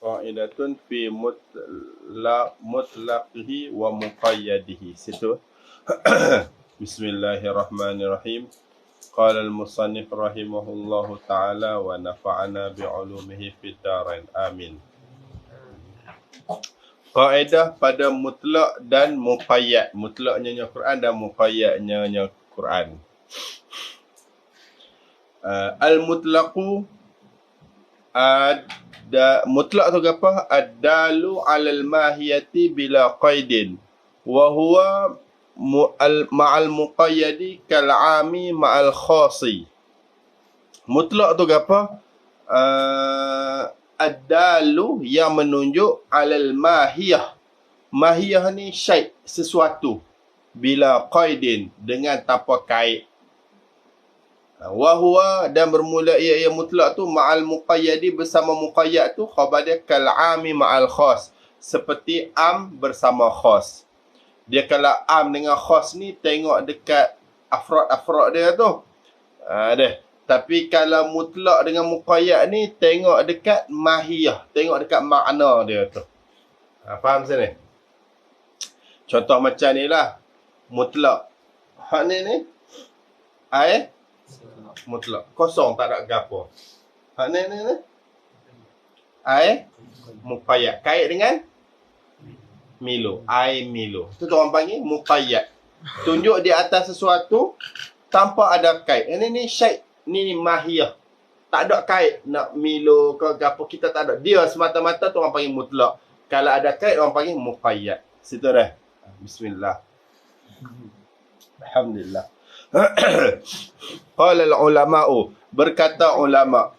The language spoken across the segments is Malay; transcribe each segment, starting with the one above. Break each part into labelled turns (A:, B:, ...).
A: Qaidatun fi mutlaqihi wa muqayyadihi. Situ. Bismillahirrahmanirrahim. Qala al-musannif rahimahullahu ta'ala wa nafa'ana bi'ulumihi fid darain. Amin. Kaedah pada mutlak dan muqayyad. Mutlaknya Quran dan muqayyadnya Quran. Al-mutlaqu mutlak tu apa? Ad-dalu 'alal mahiyati bila qaidin wa huwa ma'al muqayyadi kal 'ami ma'al khasi. Mutlak tu apa? Ad-dalu yang menunjuk 'alal mahiyah. Mahiyah ni syai', sesuatu, bila qaidin, dengan tanpa kait. Wahuwa, dan bermula ia mutlak tu ma'al muqayyadi, bersama muqayyad tu khabar dia kal 'ami ma'al khas, seperti am bersama khas. Dia kalau am dengan khas ni tengok dekat afrod dia tu. Dia. Tapi kalau mutlak dengan muqayyad ni tengok dekat mahiyah, tengok dekat makna dia tu. Faham sini? Contoh macam ni lah. Mutlak. Hak ni mutlak. Kosong, tak ada gapo. Hak ni muqayyad. Kait dengan Milo. Milo. Itu orang panggil muqayyad. Tunjuk di atas sesuatu tanpa ada kait. Ini ni syai'. Ni mahiyah. Tak ada kait nak Milo ke gapo, kita tak ada. Dia semata-mata tu orang panggil mutlak. Kalau ada kait orang panggil muqayyad. Situ dah. Bismillah. Alhamdulillah. Qala al-ulama'u, berkata ulama,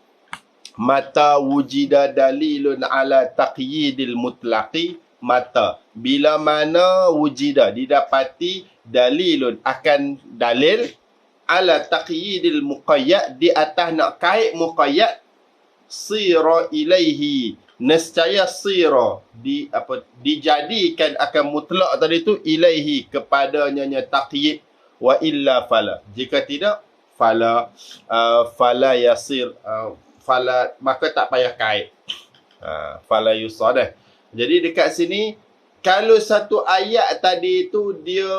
A: mata wujida dalilun ala taqyidil mutlaqi, mata, bila mana wujida, didapati, dalilun, akan dalil, ala taqyidil muqayyad, di atas nak kait muqayyad, sira ilaihi, nescaya sira, dijadikan akan mutlak tadi tu, ilaihi, kepadanya taqyid. Wa illa fala, jika tidak fala yasir, fala, maka tak payah kait. Fala yusadah. Jadi dekat sini, kalau satu ayat tadi tu dia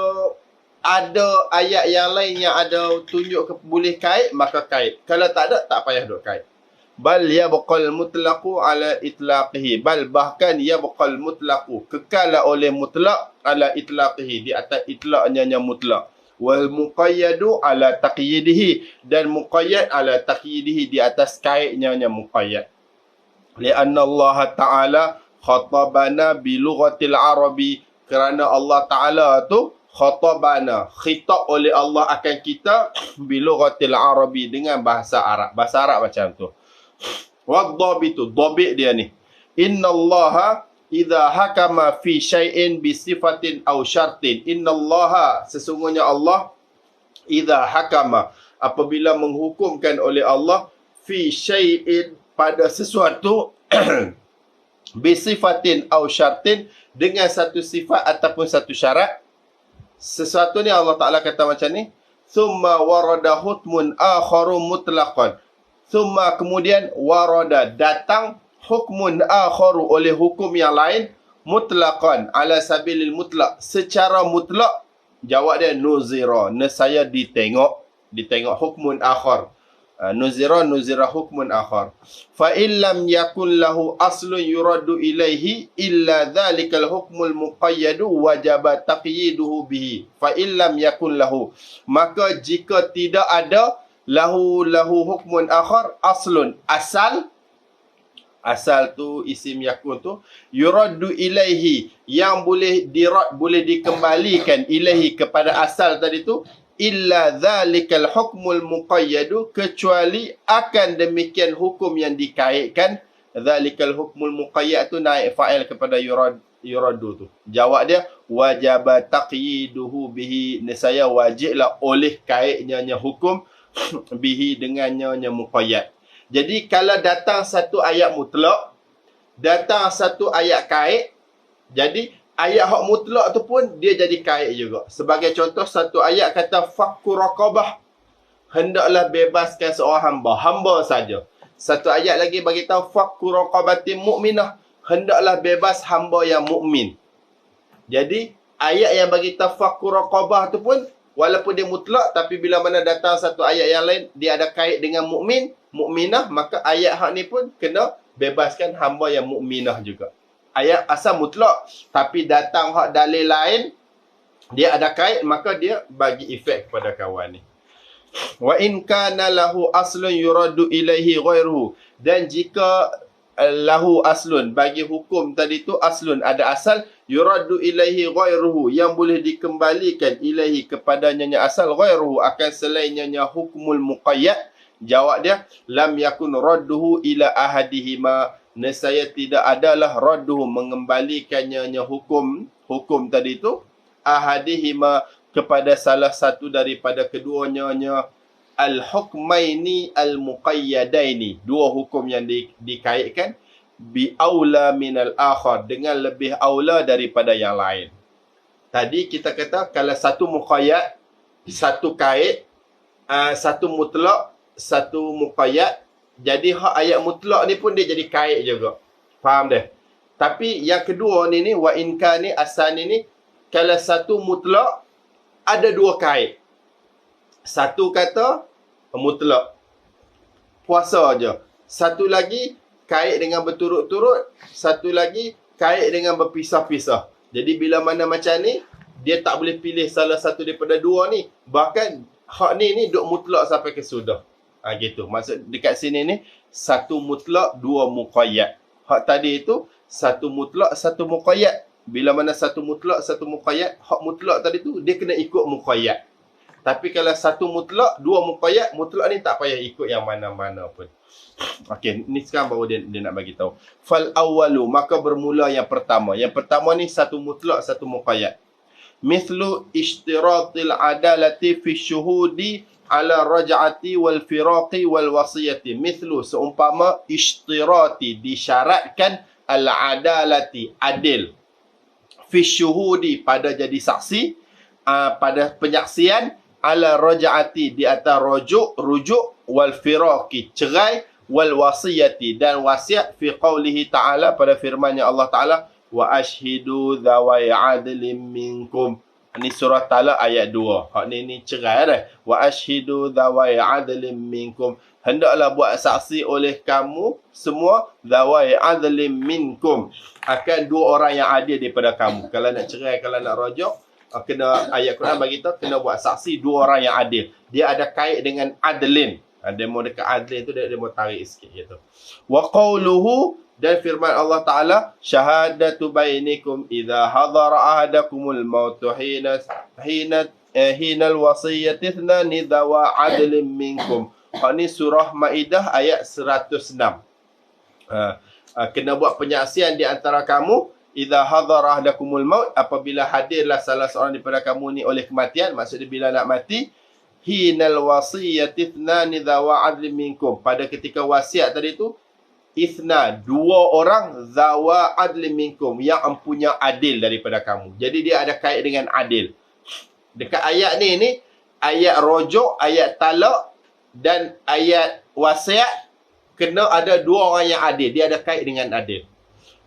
A: ada ayat yang lain yang ada tunjuk ke boleh kait, maka kait. Kalau tak ada, tak payah duk kait. Bal yabqal mutlaqu ala itlaqihi, bal bahkan yabqal mutlaqu, kekal oleh mutlak ala itlaqihi, di atas itlaqnya mutlak. Wal muqayyadu ala taqyidihi, dan muqayyad ala taqyidihi, di atas kaitnya muqayyad. Lianna Allah Ta'ala khatabana bi lughatil arabi, kerana Allah Ta'ala tu khatabana, khitab oleh Allah akan kita bi lughatil arabi, dengan bahasa Arab. Bahasa Arab macam tu. Wadhabitu, dhabit dia ni. Inna Allah idza hakama fi syai'in bi sifatin aw syartin. Innallaha, sesungguhnya Allah, idza hakama, apabila menghukumkan oleh Allah, fi syai'in, pada sesuatu, bi sifatin aw syartin, dengan satu sifat ataupun satu syarat. Sesuatu ni Allah Ta'ala kata macam ni, thumma warada hukmun akharu mutlaqan. Thumma, kemudian, warada, datang, hukmun akharu, oleh hukum yang lain, mutlaqan, ala sabilil mutlaq, secara mutlak. Jawab dia nuzira, nescaya ditengok hukmun akhar. Nuzira hukmun akhar. Fa illam yakun lahu aslun yuraddu ilaihi illa dhalikal hukmul muqayyadu wajaba taqyiduhu bihi. Fa illam yakun lahu, maka jika tidak ada lahu hukmun akhar, aslun, asal tu isim yakun tu, yuraddu ilaihi, yang boleh boleh dikembalikan, ilaihi, kepada asal tadi tu, illa dhalikal hukmul muqayyadu, kecuali akan demikian hukum yang dikaitkan. Dhalikal hukmul muqayyad tu naik fa'il kepada yuraddu tu. Jawab dia wajaba taqyiduhu bihi, nescaya wajiblah oleh kaitnya hukum bihi, dengannya muqayyad. Jadi kalau datang satu ayat mutlak, datang satu ayat kait, jadi ayat hak mutlak tu pun dia jadi kait juga. Sebagai contoh, satu ayat kata fakku raqabah, hendaklah bebaskan seorang hamba saja. Satu ayat lagi bagi tahu fakku raqabatin mu'minah, hendaklah bebas hamba yang mukmin. Jadi ayat yang bagi tafakkur raqabah tu pun walaupun dia mutlak, tapi bila mana datang satu ayat yang lain dia ada kait dengan mukmin, mukminah, maka ayat hak ni pun kena bebaskan hamba yang mukminah juga. Ayat asal mutlak, tapi datang hak dalil lain dia ada kait, maka dia bagi efek kepada kawan ni. Wa in kana lahu aslun yuraddu ilaihi ghairuhu, dan jika lahu aslun, bagi hukum tadi tu aslun ada asal, yuraddu ilaihi ghairuhu, yang boleh dikembalikan ilaihi kepadanya asal, ghairuhu akan selainnya hukmul muqayyad. Jawab dia, lam yakun radduhu ila ahadihima, nescaya tidak adalah radduhu mengembalikannya hukum tadi tu ahadihima kepada salah satu daripada keduanya, al-hukmaini al-muqayyadaini, dua hukum yang dikaitkan, bi aula minal akhar, dengan lebih aula daripada yang lain. Tadi kita kata kalau satu muqayyad, satu kait, satu mutlak, satu muqayyad, jadi hak ayat mutlak ni pun dia jadi kait juga. Faham dah? Tapi yang kedua ni wa in kana asal ni, kalau satu mutlak ada dua kait. Satu kata mutlak, puasa aja. Satu lagi kait dengan berturut-turut, satu lagi kait dengan berpisah-pisah. Jadi bila mana macam ni, dia tak boleh pilih salah satu daripada dua ni. Bahkan hak ni duk mutlak sampai ke sudah. Gitu. Maksud dekat sini ni, satu mutlak, dua muqayyad. Hak tadi itu, satu mutlak, satu muqayyad. Bila mana satu mutlak, satu muqayyad, hak mutlak tadi tu, dia kena ikut muqayyad. Tapi kalau satu mutlak, dua muqayyad, mutlak ni tak payah ikut yang mana-mana pun. Okey, ni sekarang baru dia nak bagi tahu. Fal awwalu, maka bermula yang pertama. Yang pertama ni satu mutlak, satu muqayyad. Mithlu ishtiratil adalati fi syuhudi ala raj'ati wal firaqi wal wasiyati. Mithlu, seumpama ishtirati, disyaratkan al adalati, adil, fi syuhudi, pada jadi saksi, pada penyaksian, ala raj'ati, di atas rujuk, wal firaqi, cerai, wal wasiyati, dan wasiat, fi qawlihi ta'ala, pada firmannya Allah Ta'ala, wa ashhidu dhawai adlim minkum. Ini surah Talaq ayat 2. Hak ni cerai dah. Wa ashhidu dhawai adlim minkum. Hendaklah buat saksi oleh kamu semua, dhawai adlim minkum, akan dua orang yang adil daripada kamu. Kalau nak cerai, kalau nak rujuk, kena, ayat Quran bagi tahu kena buat saksi dua orang yang adil. Dia ada kait dengan adlin. Dia mau dekat adlin tu, dia mau tarik sikit gitu. Wa qawluhu, dan firman Allah Ta'ala, syahadatu bainikum idha hadara ahadakumul mautu hinal wasiyyati ithnani dhawa adlim minkum. Ini surah Maidah ayat 106. Kena buat penyaksian di antara kamu, idha hadara ahadakumul maut, apabila hadirlah salah seorang daripada kamu ni oleh kematian, maksudnya bila nak mati, hinal wasiyyati ithnani dhawa adlim minkum, pada ketika wasiat tadi tu, ithna, dua orang, zawa adli minkum, yang empunya adil daripada kamu. Jadi dia ada kait dengan adil. Dekat ayat ni ayat rujuk, ayat talak dan ayat wasiat, kena ada dua orang yang adil. Dia ada kait dengan adil.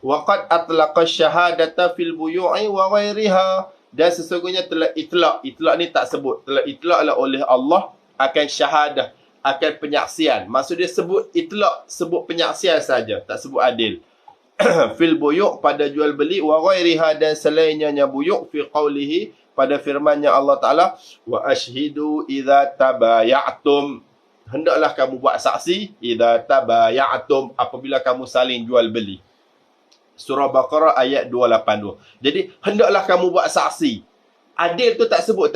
A: Waqad atlaqa syahadata fil buyu'i wa ghairiha, dan sesungguhnya telah itlaq. Itlaq ni tak sebut. Telah itlaqlah oleh Allah akan syahadah, akan penyaksian. Maksud dia sebut itlaq, sebut penyaksian saja, tak sebut adil. Fil buyuk, pada jual beli, wa ghairiha, dan selainnya buyuk, fi qawlihi, pada firmannya Allah Ta'ala, wa ashhidu idza tabaya'tum, hendaklah kamu buat saksi, idza tabaya'tum, apabila kamu saling jual beli. Surah Baqarah ayat 282. Jadi hendaklah kamu buat saksi. Adil tu tak sebut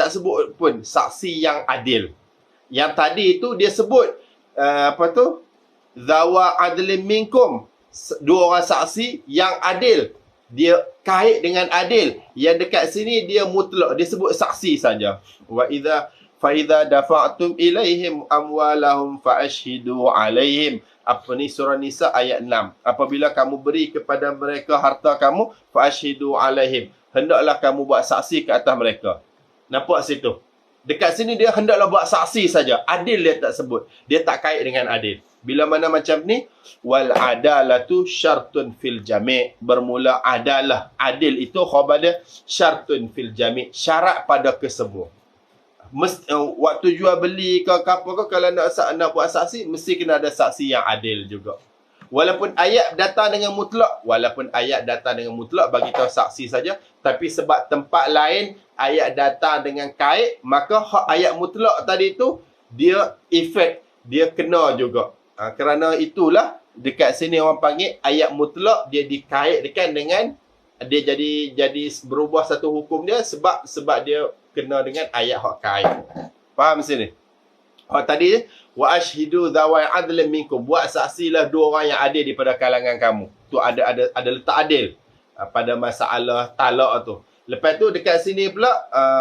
A: pun saksi yang adil. Yang tadi itu dia sebut zawa adlim minkum, dua orang saksi yang adil. Dia kait dengan adil. Yang dekat sini dia mutlak, dia sebut saksi saja. Wa idza fa idza dafa'tum ilaihim amwalahum fa ashhidu alaihim. Apa ni, surah Nisa ayat 6. Apabila kamu beri kepada mereka harta kamu, fa ashhidu alaihim, hendaklah kamu buat saksi ke atas mereka. Nampak situ? Dekat sini dia hendaklah buat saksi saja. Adil dia tak sebut. Dia tak kait dengan adil. Bila mana macam ni, wal adalatu syartun fil jami'. Bermula adalah. Adil itu khabar dia syartun fil jami'. Syarat pada kesemua. Waktu jual beli ke apa ke, kalau nak buat saksi, mesti kena ada saksi yang adil juga. Walaupun ayat datang dengan mutlak, bagi tahu saksi saja, tapi sebab tempat lain ayat datang dengan kait, maka hak ayat mutlak tadi tu dia efek, dia kena juga. Kerana itulah dekat sini orang panggil ayat mutlak, dia dikaitkan dengan, dia jadi berubah satu hukum dia sebab dia kena dengan ayat hak kait. Faham sini? Hak tadi wa ashhidu dzawai adlin minkum, buat saksilah dua orang yang adil daripada kalangan kamu. Tu ada letak adil pada masalah talak tu. Lepas tu dekat sini pula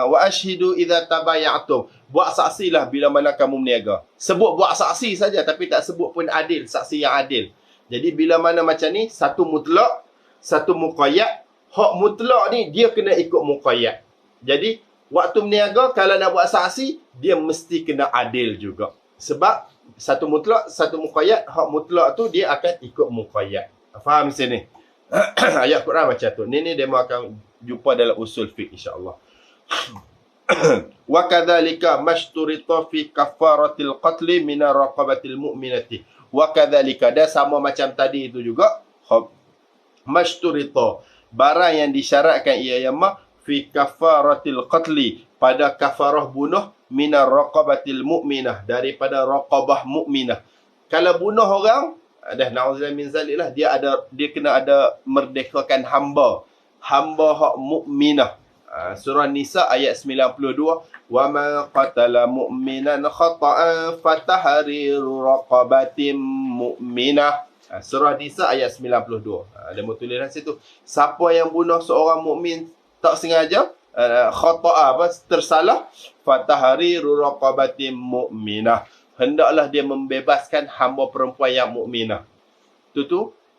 A: wa ashhidu idza tabayatum, buat saksilah bila mana kamu berniaga. Sebut buat saksi saja tapi tak sebut pun adil, saksi yang adil. Jadi bila mana macam ni, satu mutlak, satu muqayyad. Hak mutlak ni dia kena ikut muqayyad. Jadi waktu berniaga kalau nak buat saksi, dia mesti kena adil juga. Sebab satu mutlak, satu muqayyad. Hak mutlak tu dia akan ikut muqayyad. Faham sini? Ayat Quran macam tu. Ni demo akan jumpa dalam usul fiqh insya-Allah. Wa kadzalika mashturita fi kafaratil qatl min raqabatil mu'minati. Wa kadzalika, dan sama macam tadi itu juga, mashturita, barang yang disyaratkan ia yama fi kafaratil qatli, pada kafarah bunuh, min raqabatil mu'minah, daripada raqabah mukminah. Kalau bunuh orang, na'udzubillah min zalik lah, dia kena ada merdekakan hamba hak mukminah. Surah Nisa ayat 92, wa ma qatala mu'minan khata'an fatahriru raqabatin mu'minah. Surah Nisa ayat 92. Ada tulisan situ, siapa yang bunuh seorang mukmin tak sengaja, tersalah, fatahriru raqabatin mu'minah, hendaklah dia membebaskan hamba perempuan yang mukminah. Tu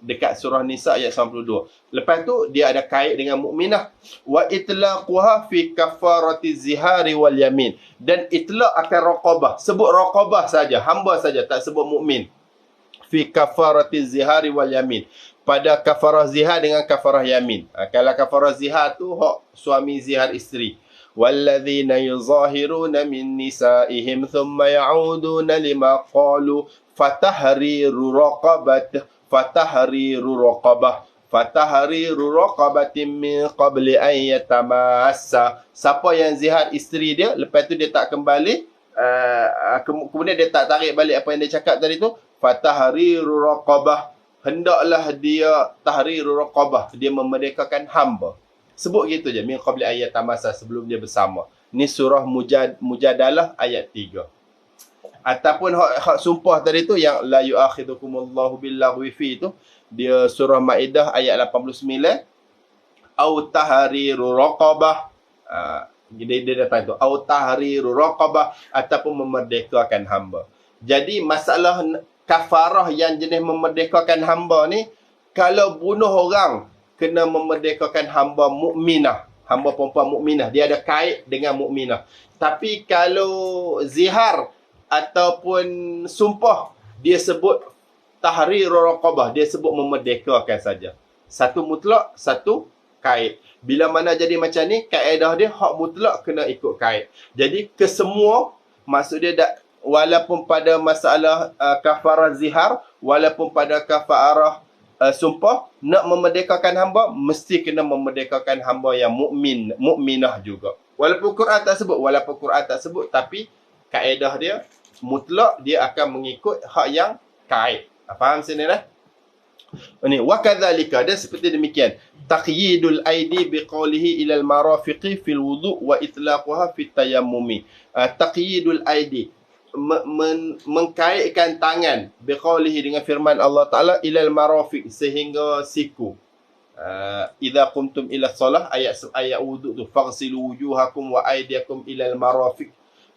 A: dekat surah Nisa ayat 92. Lepas tu dia ada kait dengan mukminah. Wa itlaquha fi kafarati zihari wal yamin. Dan itlaq akan raqabah. Sebut raqabah saja, hamba saja, tak sebut mukmin. Fi kafarati zihari wal yamin. Pada kafarah zihar dengan kafarah yamin. Kalau kafarah zihar tu hak suami zihar isteri. Walladzina yuzahiruna min nisaihim thumma ya'uduna lima qalu fatahriru raqabatin min qabli an yatamassa. Siapa yang zihar isteri dia, lepas tu dia tak kembali, kemudian dia tak tarik balik apa yang dia cakap tadi tu, fatahriru raqabah, hendaklah dia tahriru raqabah, dia memerdekakan hamba. Sebut gitu je, min qabli an yatamassa, sebelum dia bersama. Ni surah Mujadalah ayat 3. Ataupun hak sumpah tadi tu yang la yu'akhidukumullahu billaghwi fi tu, dia surah Maidah ayat 89, au tahriru raqabah. Dia datang tu, au tahriru raqabah, ataupun memerdekakan hamba. Jadi masalah kafarah yang jenis memerdekakan hamba ni, kalau bunuh orang kena memerdekakan hamba mukminah, hamba perempuan mukminah, dia ada kait dengan mukminah. Tapi kalau zihar ataupun sumpah, dia sebut tahriru raqabah, dia sebut memerdekakan saja. Satu mutlak, satu kait. Bila mana jadi macam ni, kaedah dia hak mutlak kena ikut kait. Jadi kesemua, maksud dia walaupun pada masalah kafarah zihar, walaupun pada kafarah sumpah, nak memerdekakan hamba, mesti kena memerdekakan hamba yang mukminah juga. Walaupun Quran tak sebut, tapi kaedah dia mutlak, dia akan mengikut hak yang kait. Faham sini dah? Ini wa kadzalika, dan seperti demikian, taqyidul aidi biqaulihi ila al-marafiqi fil wudu' wa itlaquha fit tayammumi. Taqyidul aidi, mengkaitkan tangan, biqaulihi, dengan firman Allah Taala, ila al-marafiq, sehingga siku. Idza qumtum ila shalah, ayat wudu' tu, faghsilu wujuhakum wa aydiyakum ila al-marafiq.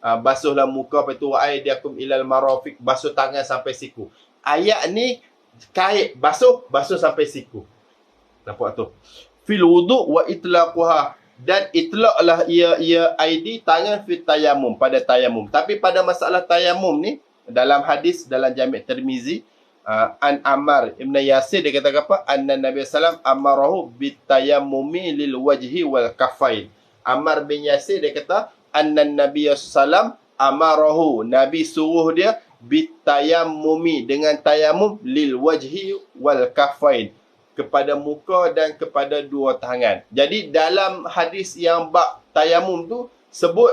A: Basuhlah muka, lepas tu wa aydiyakum ilal marafiq, basuh tangan sampai siku. Ayat ni kait basuh sampai siku. Nampak tu? Fil wudu' wa itlaquha, dan itlaqlah ia aidi tangan fit tayamum, pada tayamum. Tapi pada masalah tayamum ni, dalam hadis dalam Jami' Tirmizi, an Ammar Ibn Yasir, dia kata apa? Anna Nabi sallam amarahu bitayammumi lil wajhi wal kafain. Ammar bin Yasir dia kata anna Nabi sallam amarahu, Nabi suruh dia bitayammumi, dengan tayamum lil wajhi wal kafain, kepada muka dan kepada dua tangan. Jadi dalam hadis yang bab tayamum tu sebut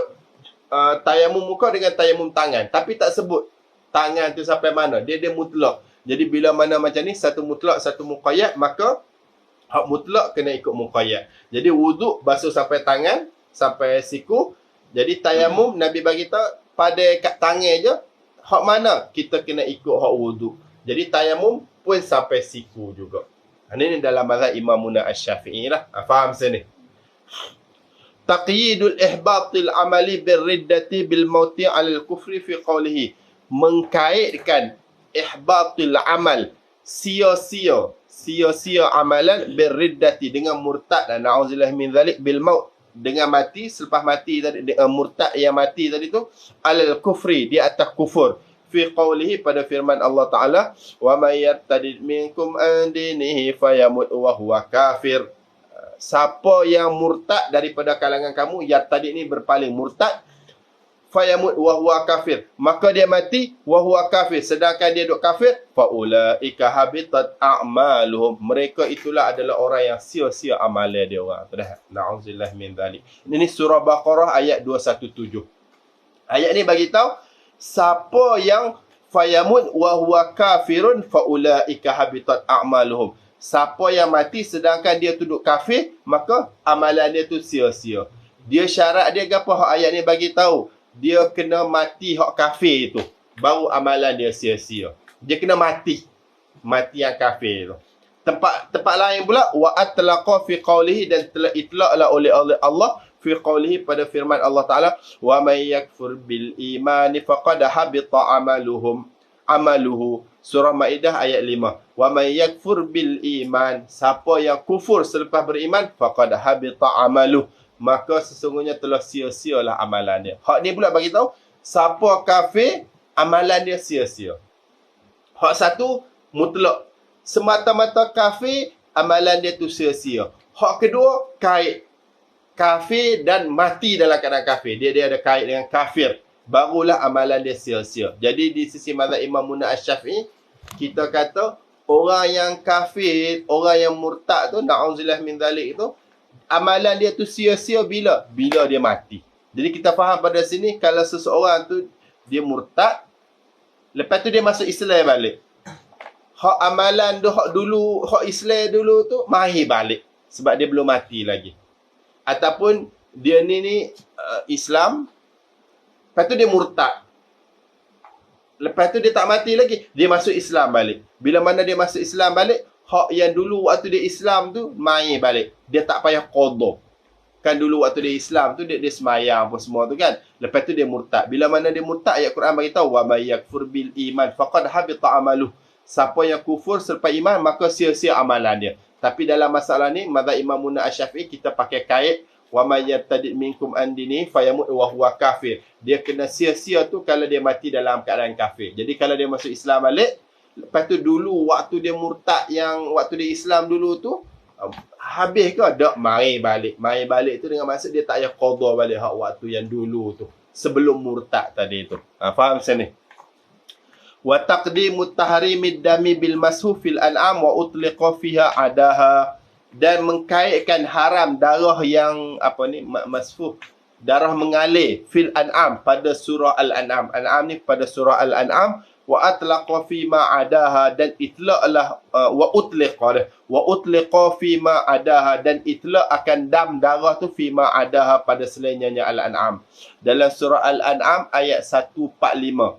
A: tayamum muka dengan tayamum tangan, tapi tak sebut tangan tu sampai mana. Dia mutlak. Jadi bila mana macam ni, satu mutlak satu muqayyad, maka hak mutlak kena ikut muqayyad. Jadi wuduk basuh sampai tangan, sampai siku. Jadi tayamum Nabi bagi tahu pada kat tangan je, hak mana kita kena ikut hak wuduk. Jadi tayamum pun sampai siku juga. Ini dalam mazhab Imam Asy-Syafi'i lah. Faham sini? Taqyidul ihbatil amali birriddati bil mauti 'alal kufri fi qawlihi. Mengkaitkan ihbatil amal, sia-sia amalan birriddati, dengan murtad, dan na'udzubillah min zalik, bil maut, dengan mati, selepas mati tadi, murtad yang mati tadi tu, 'alal kufri, di atas kufur, fi qawlihi, pada firman Allah Ta'ala, wa may yartadid minkum an dinihi fayamut wa huwa kafir. Siapa yang murtad daripada kalangan kamu, yartadid ni berpaling, murtad, fayamut wa huwa kafir, maka dia mati wa huwa kafir, sedangkan dia duk kafir, faulaika habitat a'maluhum, mereka itulah adalah orang yang sia-sia amalan dia orang. Na'udzubillah min dzalik. Ini surah Baqarah ayat 217. Ayat ni bagi tahu siapa yang fayamut wa huwa kafirun faulaika habitat a'maluhum. Siapa yang mati sedangkan dia duduk kafir, maka amalan dia tu sia-sia. Dia syarat dia apa hak ayat ni bagi tahu? Dia kena mati hak kafir tu, baru amalan dia sia-sia. Dia kena mati yang kafir tu. Tempat lain pula, wa atlaqa fi qawlihi, dan telah itlaqlah oleh Allah fi qawlihi, pada firman Allah Ta'ala, wa may yakfur bil imani faqad habita amaluhu. Surah Maidah ayat 5. Wa may yakfur bil iman, siapa yang kufur selepas beriman, faqad habita amaluhu, maka sesungguhnya telah sia-sialah amalan dia. Hak ni pula bagi tahu, siapa kafir, amalan dia sia-sia. Hak satu, mutlak. Semata-mata kafir, amalan dia tu sia-sia. Hak kedua, kait. Kafir dan mati dalam keadaan kafir. Dia ada kait dengan kafir. Barulah amalan dia sia-sia. Jadi di sisi mazhab Imam Asy-Syafi'i, kita kata, orang yang kafir, orang yang murtad tu, na'udzubillah min dzalik tu, amalan dia tu sia-sia bila dia mati. Jadi kita faham pada sini, kalau seseorang tu dia murtad, lepas tu dia masuk Islam balik, hak amalan tu, hak Islam dulu tu mahir balik, sebab dia belum mati lagi. Ataupun dia ni Islam, lepas tu dia murtad, lepas tu dia tak mati lagi, dia masuk Islam balik. Bila mana dia masuk Islam balik, hak yang dulu waktu dia Islam tu main balik. Dia tak payah qada. Kan dulu waktu dia Islam tu dia semayang apa semua tu kan. Lepas tu dia murtad. Bila mana dia murtad, ayat Quran bagi tahu, wa may yakfur bil iman faqad habita amaluh. Siapa yang kufur selepas iman, maka sia-sia amalan dia. Tapi dalam masalah ni, mazhab Imam Asy-Syafi'i, kita pakai kait, wa may yartadid minkum an dinihi fayamut wa huwa kafir. Dia kena sia-sia tu kalau dia mati dalam keadaan kafir. Jadi kalau dia masuk Islam balik, lepas tu dulu waktu dia murtad, yang waktu dia Islam dulu tu, habis ke? Tak, mari balik. Mari balik tu dengan maksud dia tak payah qada balik hak waktu yang dulu tu, sebelum murtad tadi tu. Faham sini? Wa taqdimut tahrimid dami bil mashu fil an'am wa utliqa fiha adaha, dan mengkaitkan haram darah yang masfuh, darah mengalir, fil an'am, pada surah Al-An'am. An'am ni pada surah Al-An'am. Wa atlaqa fi ma adaha, dan itlaqlah wa utliqa fi ma adaha, dan itlaq akan dam darah tu fi ma adaha, pada selainnya Al-An'am. Dalam surah Al-An'am ayat 145,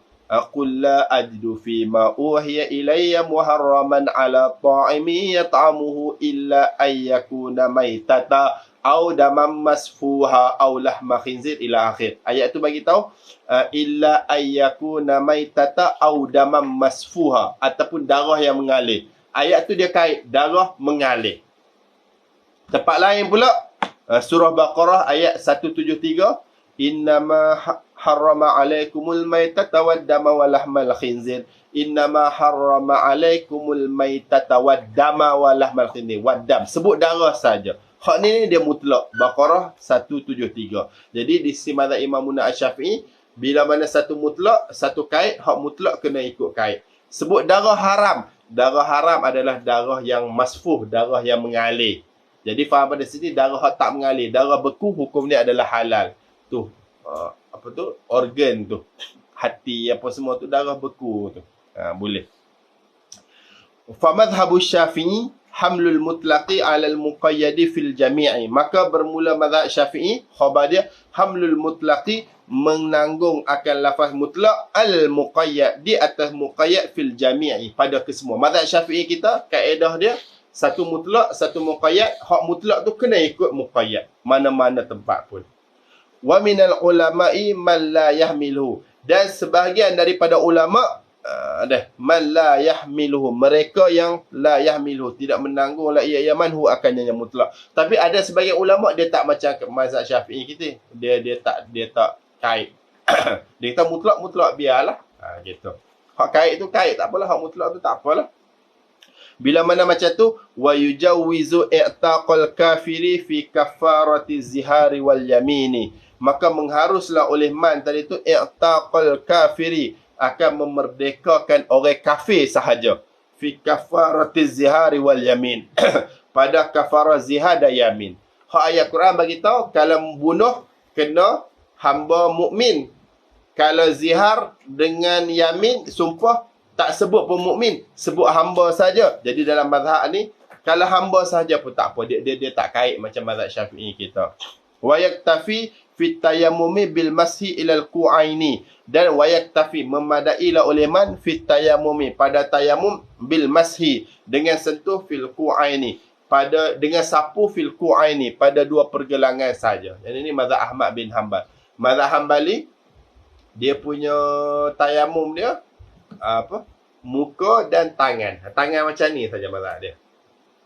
A: qul la ajidu fi ma uhiya ilayya muharraman ala ta'imi yat'amuhu illa ayyakuna maitata au damam masfuha au lahma khinzir ila akhir. Ayat tu bagi tahu illa ayyakuna maitata au damam masfuha, ataupun darah yang mengalir. Ayat tu dia kait darah mengalir. Tempat lain pula surah Baqarah ayat 173, innama harrama alaikumul maitata waddama wa lahmal khinzir. Innama harrama alaikumul maitata waddama wa lahmal khinzir. Waddam, sebut darah saja. Hak ni dia mutlak. Baqarah 173. Jadi di sisi mazhab Imam Asy-Syafi'i, bila mana satu mutlak, satu kait, hak mutlak kena ikut kait. Sebut darah haram. Darah haram adalah darah yang masfuh, darah yang mengalir. Jadi faham pada sini, darah hak tak mengalir, darah beku, hukum dia adalah halal. Tu, apa tu? Organ tu. Hati apa semua tu, darah beku tu. Boleh. Fa madhhabu Syafi'i hamlul mutlaqi 'ala al-muqayyadi fil jami'i. Maka bermula mazhab Syafi'i, khabar dia hamlul mutlaqi, menanggung akan lafaz mutlak al-muqayyad, di atas muqayyad fil jami'i, pada kesemua. Mazhab Syafi'i kita, kaedah dia satu mutlak, satu muqayyad. Hak mutlak tu kena ikut muqayyad mana-mana tempat pun. Wa minal ulama'i man la yahmiluhu, dan sebahagian daripada ulama man la yahmiluhu, mereka yang la yahmiluhu, tidak menanggung la man hu akan yang mutlak. Tapi ada sebagian ulama dia tak macam mazhab Syafi'i kita. Dia tak kait. Dia kata mutlak biarlah. Gitu. Hak kait tu kait, tak apalah. Hak mutlak tu tak apalah. Bila mana macam tu, wa yujawwizu i'taqal kafiri fi kafarati zihari wal yamini, maka mengharuslah oleh man tadi tu i'taqal kafiri, akan memerdekakan orang kafir sahaja, fi kafarati zihari wal yamin pada kafarah zihar dan yamin. Hak ayat Quran bagi tahu kalau bunuh kena hamba mukmin. Kalau zihar dengan yamin sumpah tak sebut pun mukmin, sebut hamba saja. Jadi dalam mazhab ni kalau hamba saja pun tak apa, dia tak kait macam mazhab Syafi'i kita. Wa yaktafi fit tayammumi bil mashi ilal qu'aini, dan wa yaktafi memadailah oleh man fit tayammumi pada tayamum bil mashi dengan sentuh fil qu'aini, pada dengan sapu fil qu'aini pada dua pergelangan saja. Yang ini mazhab Ahmad bin Hanbal. Mazhab Hanbali dia punya tayamum dia muka dan tangan. Tangan macam ni saja mazhab dia.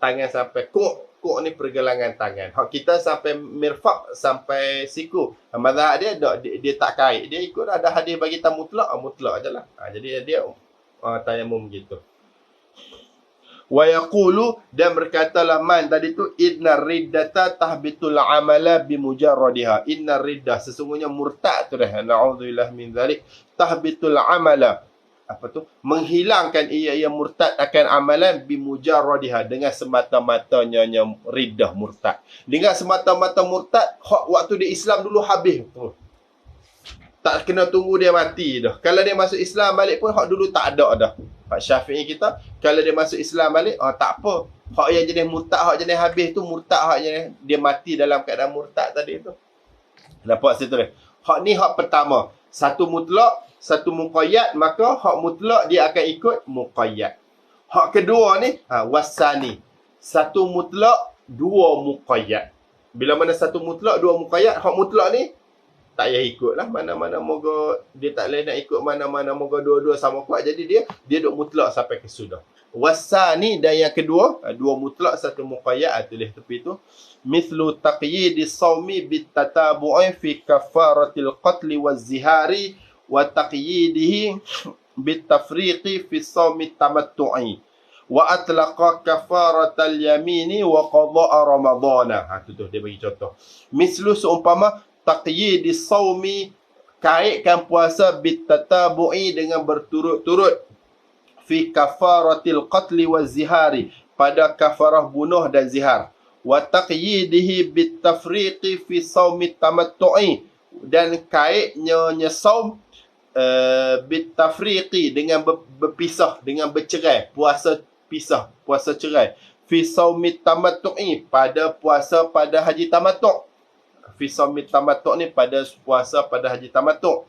A: Tangan sampai kuk ni pergelangan tangan. Hak kita sampai mirfaq, sampai siku. Mazhab dia tak kait. Dia ikut ada hadis bagi kita mutlak ajalah. Jadi dia tayamum gitu. Wa yaqulu, dan berkatalah man tadi tu, inna riddata tahbitul amala bimujarradiha. Inna riddah, sesungguhnya murtad tu dah, na'udzubillah min zalik, tahbitul amala, apa tu, menghilangkan ia murtad akan amalan bimujarradiha, dengan semata-matanya riddah murtad. Dengan semata-mata murtad, waktu dia Islam dulu habis tu. Tak kena tunggu dia mati dah. Kalau dia masuk Islam balik pun hak dulu tak ada dah. Hak Syafi'i kita, kalau dia masuk Islam balik, tak apa. Hak yang jenis murtad, hak jenis habis tu murtad, hak jenis dia mati dalam keadaan murtad tadi tu. Nampak situ dia. Hak ni hak pertama. Satu mutlak, satu muqayyad, maka hak mutlak dia akan ikut muqayyad. Hak kedua ni, wasani. Satu mutlak, dua muqayyad. Bila mana satu mutlak, dua muqayyad, hak mutlak ni tak payah ikut lah. Mana-mana moga dia tak boleh nak ikut mana-mana, moga dua-dua sama kuat. Jadi dia duk mutlak sampai ke sudah. Wasani, dan yang kedua, dua mutlak satu muqayyad, tulis tepi tu. Mithlu taqyidis sawmi bitatabu'i fi kafaratil qatli waz zihari wa taqyidihi bitafriqi fi sawmi tamattu'i wa atlaqa kafaratal yamini wa qada'a ramadana. Tu dia bagi contoh. Mislu, seumpama taqyidis sawmi, kaitkan puasa bitatabu'i, dengan berturut-turut, fi kafaratil qatli waz zihari, pada kafarah bunuh dan zihar, wa taqyidihi bitafriqi fi sawmi tamattu'i, dan kaitnya saum bitafriqi, dengan berpisah, dengan bercerai, puasa pisah, puasa cerai, fi sawmi tamattu'i, pada puasa pada haji tamattu'. Fi sawmi tamattu' ni pada puasa pada haji tamattu'.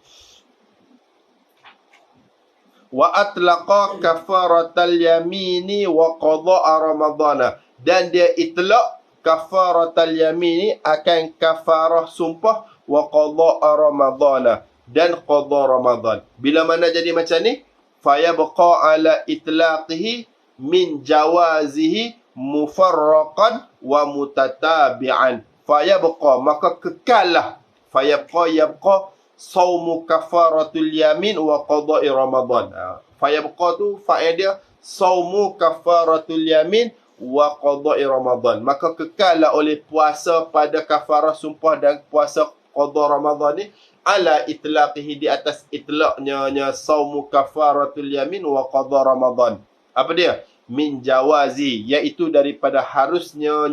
A: Wa atlaqa kafaratal yamini wa qada'a ramadana, dan dia itlaq kafaratal yamini akan kafarah sumpah, wa qada'a ramadana, dan qada Ramadan. Bila mana jadi macam ni, fayabqa ala itlaqihi min jawazihi mufarraqan wa mutatabi'an. Fayabqa, maka kekallah. Yabqa saumu kafaratul yamin wa qada'i Ramadan. Fayabqa tu fa'il dia saumu kafaratul yamin wa qada'i Ramadan. Maka kekallah oleh puasa pada kafarah sumpah dan puasa qada Ramadan ni ala itlaqihi, di atas itlaqnya saumu kafaratul yamin wa qada Ramadan. Apa dia? Min jawazi, iaitu daripada harusnya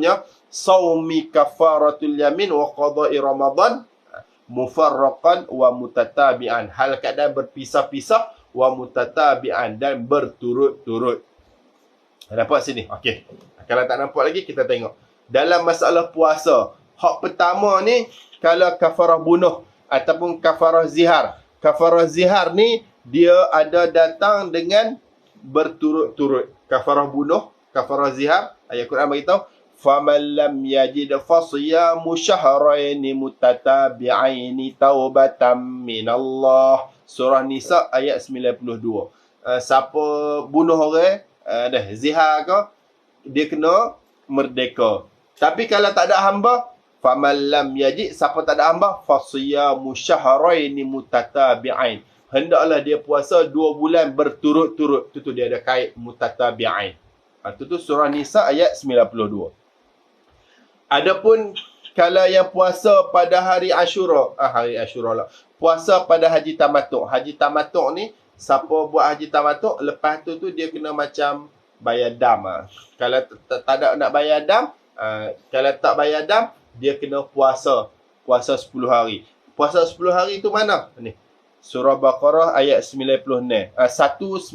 A: saumi kafaratul yamin wa qada'i Ramadan mufarraqan wa mutatabi'an, hal keadaan berpisah-pisah, wa mutatabi'an, dan berturut-turut. Nampak sini? Okey. Kalau tak nampak lagi, kita tengok. Dalam masalah puasa, hak pertama ni, kalau kafarah bunuh ataupun kafarah zihar. Kafarah zihar ni, dia ada datang dengan berturut-turut. Kafarah bunuh, kafarah zihar, ayat Quran beritahu, فَمَنْ لَمْ يَجِدْ فَصِيَامُ شَهْرَيْنِ مُتَتَابِعَيْنِ تَوْبَةً مِنَ اللَّهِ. Surah Nisa ayat 92. Siapa bunuh orang, zihar ke, dia kena merdeka. Tapi kalau tak ada hamba, فَمَنْ لَمْ يَجِدْ, siapa tak ada hamba, فَصِيَامُ شَهْرَيْنِ مُتَتَابِعَيْنِ, hendaklah dia puasa 2 bulan berturut-turut. Itu dia ada kait mutatabi'ain. Itu surah Nisa ayat 92. Adapun kalau yang puasa pada hari Ashura, lah. Puasa pada haji tamatuk. Haji tamatuk ni, siapa buat haji tamatuk, lepas tu dia kena macam bayar dam. Kalau tak ada nak bayar dam, kalau tak bayar dam, dia kena puasa 10 hari. Puasa 10 hari tu mana? Ni. Surah Baqarah ayat 96. 196.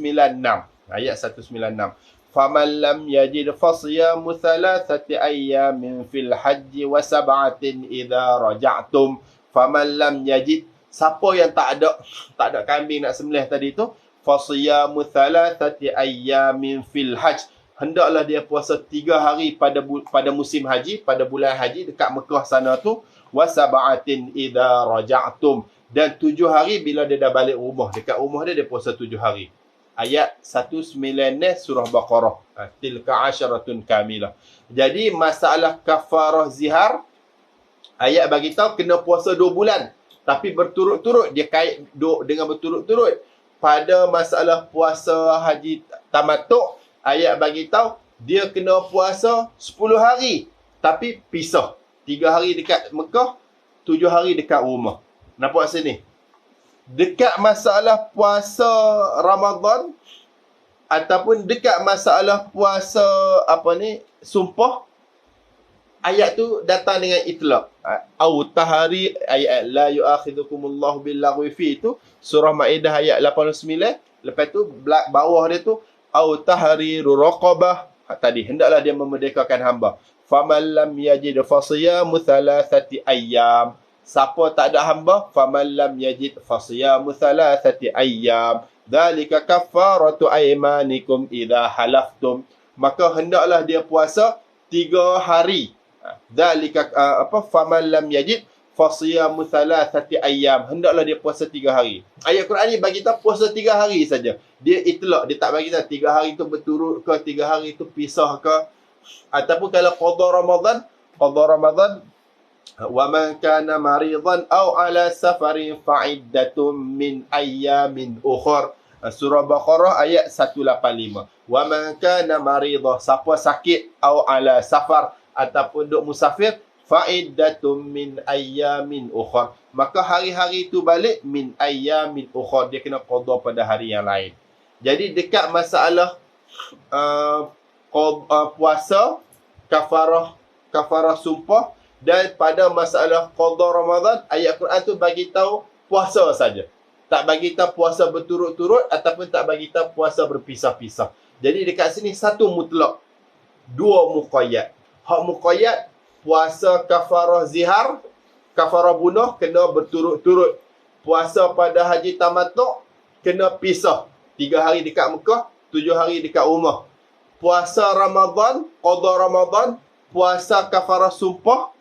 A: Ayat 196. فَمَنْ لَمْ يَجِدْ فَصِيَامُ ثَلَاثَةِ أَيَّامٍ فِي الْحَجِّ وَسَبْعَةٍ إِذَا رَجَعْتُمْ. فَمَنْ لَمْ يَجِدْ, siapa yang tak ada kambing nak sembelih tadi tu, فَصِيَامُ ثَلَاثَةِ أَيَّامٍ فِي الْحَجِّ, hendaklah dia puasa 3 hari pada musim haji, pada bulan haji dekat Mekah sana tu, وَسَبْعَةٍ إِذَا رَجَعْتُمْ, dan 7 hari bila dia dah balik rumah. Dekat rumah dia puasa 7 hari. Ayat 19 surah Baqarah. Tilka asyaratun kamilah. Jadi masalah kafarah zihar, ayat bagi tahu kena puasa 2 bulan. Tapi berturut-turut, dia kait dengan berturut-turut. Pada masalah puasa haji tamatuk, ayat bagi tahu dia kena puasa 10 hari. Tapi pisah. 3 hari dekat Mekah, 7 hari dekat rumah. Nampak sini? Dekat masalah puasa Ramadan ataupun dekat masalah puasa sumpah, ayat tu datang dengan itlaq. Au tahari, ayat la yu'akhidhukumullahu billaghwi fi, tu surah Maidah ayat 89. Lepas tu bawah dia tu au tahriru raqabah, tadi hendaklah dia memerdekakan hamba. Faman lam yajid fasiyamu thalathati ayyam. Siapa tak ada hamba, faman lam yajid fasiyamu thalathati ayyam. Dzalika kaffaratu aymanikum idza halaftum. Maka hendaklah dia puasa 3 hari. Dzalika faman lam yajid fasiyamu thalathati ayyam. Hendaklah dia puasa 3 hari. Ayat Quran ni bagi tahu puasa 3 hari saja. Dia itlaq, dia tak bagi tahu 3 hari tu berturut ke, 3 hari tu pisah ke. Ataupun kalau qada Ramadan, wa man kana maridan aw ala safarin fa'iddatun min ayyamin ukhra. Surah Baqarah ayat 185. Wa man kana maridan, siapa sakit, aw ala safar, ataupun duk musafir, fa'iddatun min ayyamin ukhra. Maka hari-hari itu balik min ayyamin ukhra, dia kena qada pada hari yang lain. Jadi dekat masalah puasa kafarah sumpah, dan pada masalah qada Ramadan, ayat Quran tu bagi tahu puasa saja. Tak bagi tahu puasa berturut-turut ataupun tak bagi tahu puasa berpisah-pisah. Jadi dekat sini satu mutlak, 2 muqayyad. Hak muqayyad, puasa kafarah zihar, kafarah bunuh kena berturut-turut. Puasa pada haji tamattu' kena pisah. 3 hari dekat Mekah, 7 hari dekat rumah. Puasa Ramadan, qada Ramadan, puasa kafarah sumpah,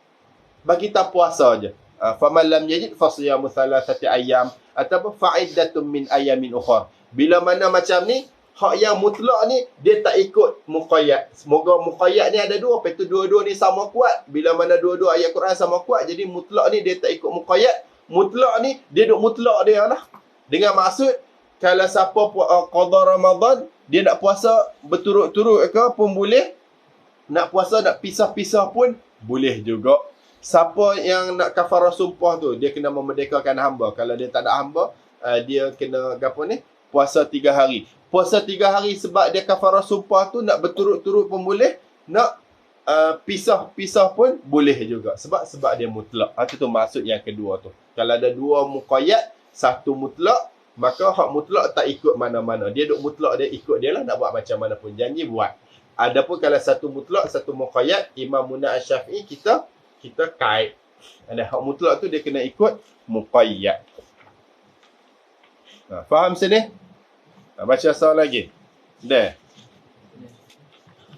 A: bagi tak puasa aja. Faman lam yajid fasiyamu thalathati ayyam ataupun fa'iddatun min ayyamin ukhra. Bila mana macam ni, hak yang mutlak ni dia tak ikut muqayyad. Semoga muqayyad ni ada 2, lepas tu dua-dua ni sama kuat. Bila mana dua-dua ayat Quran sama kuat, jadi mutlak ni dia tak ikut muqayyad. mutlak ni, dia duk mutlak dia lah. Dengan maksud, kalau siapa qada Ramadan, dia nak puasa berturut-turut ke pun boleh. Nak puasa, nak pisah-pisah pun boleh juga. Siapa yang nak kafarah sumpah tu, dia kena memerdekakan hamba. Kalau dia tak ada hamba, dia kena apa ni? Puasa 3 hari. Puasa 3 hari sebab dia kafarah sumpah tu, nak berturut-turut pun boleh. Nak pisah-pisah pun boleh juga. Sebab dia mutlak. Itu tu maksud yang kedua tu. Kalau ada 2 muqayyad, 1 mutlak, maka hak mutlak tak ikut mana-mana. Dia duk mutlak, dia ikut dia lah, nak buat macam mana pun. Janji buat. Adapun kalau 1 mutlak, 1 muqayyad, Imam Muna Asy-Syafi'i kita kait. Ada hak mutlak tu dia kena ikut muqayyad. Faham sini? Baca soal lagi. Dah.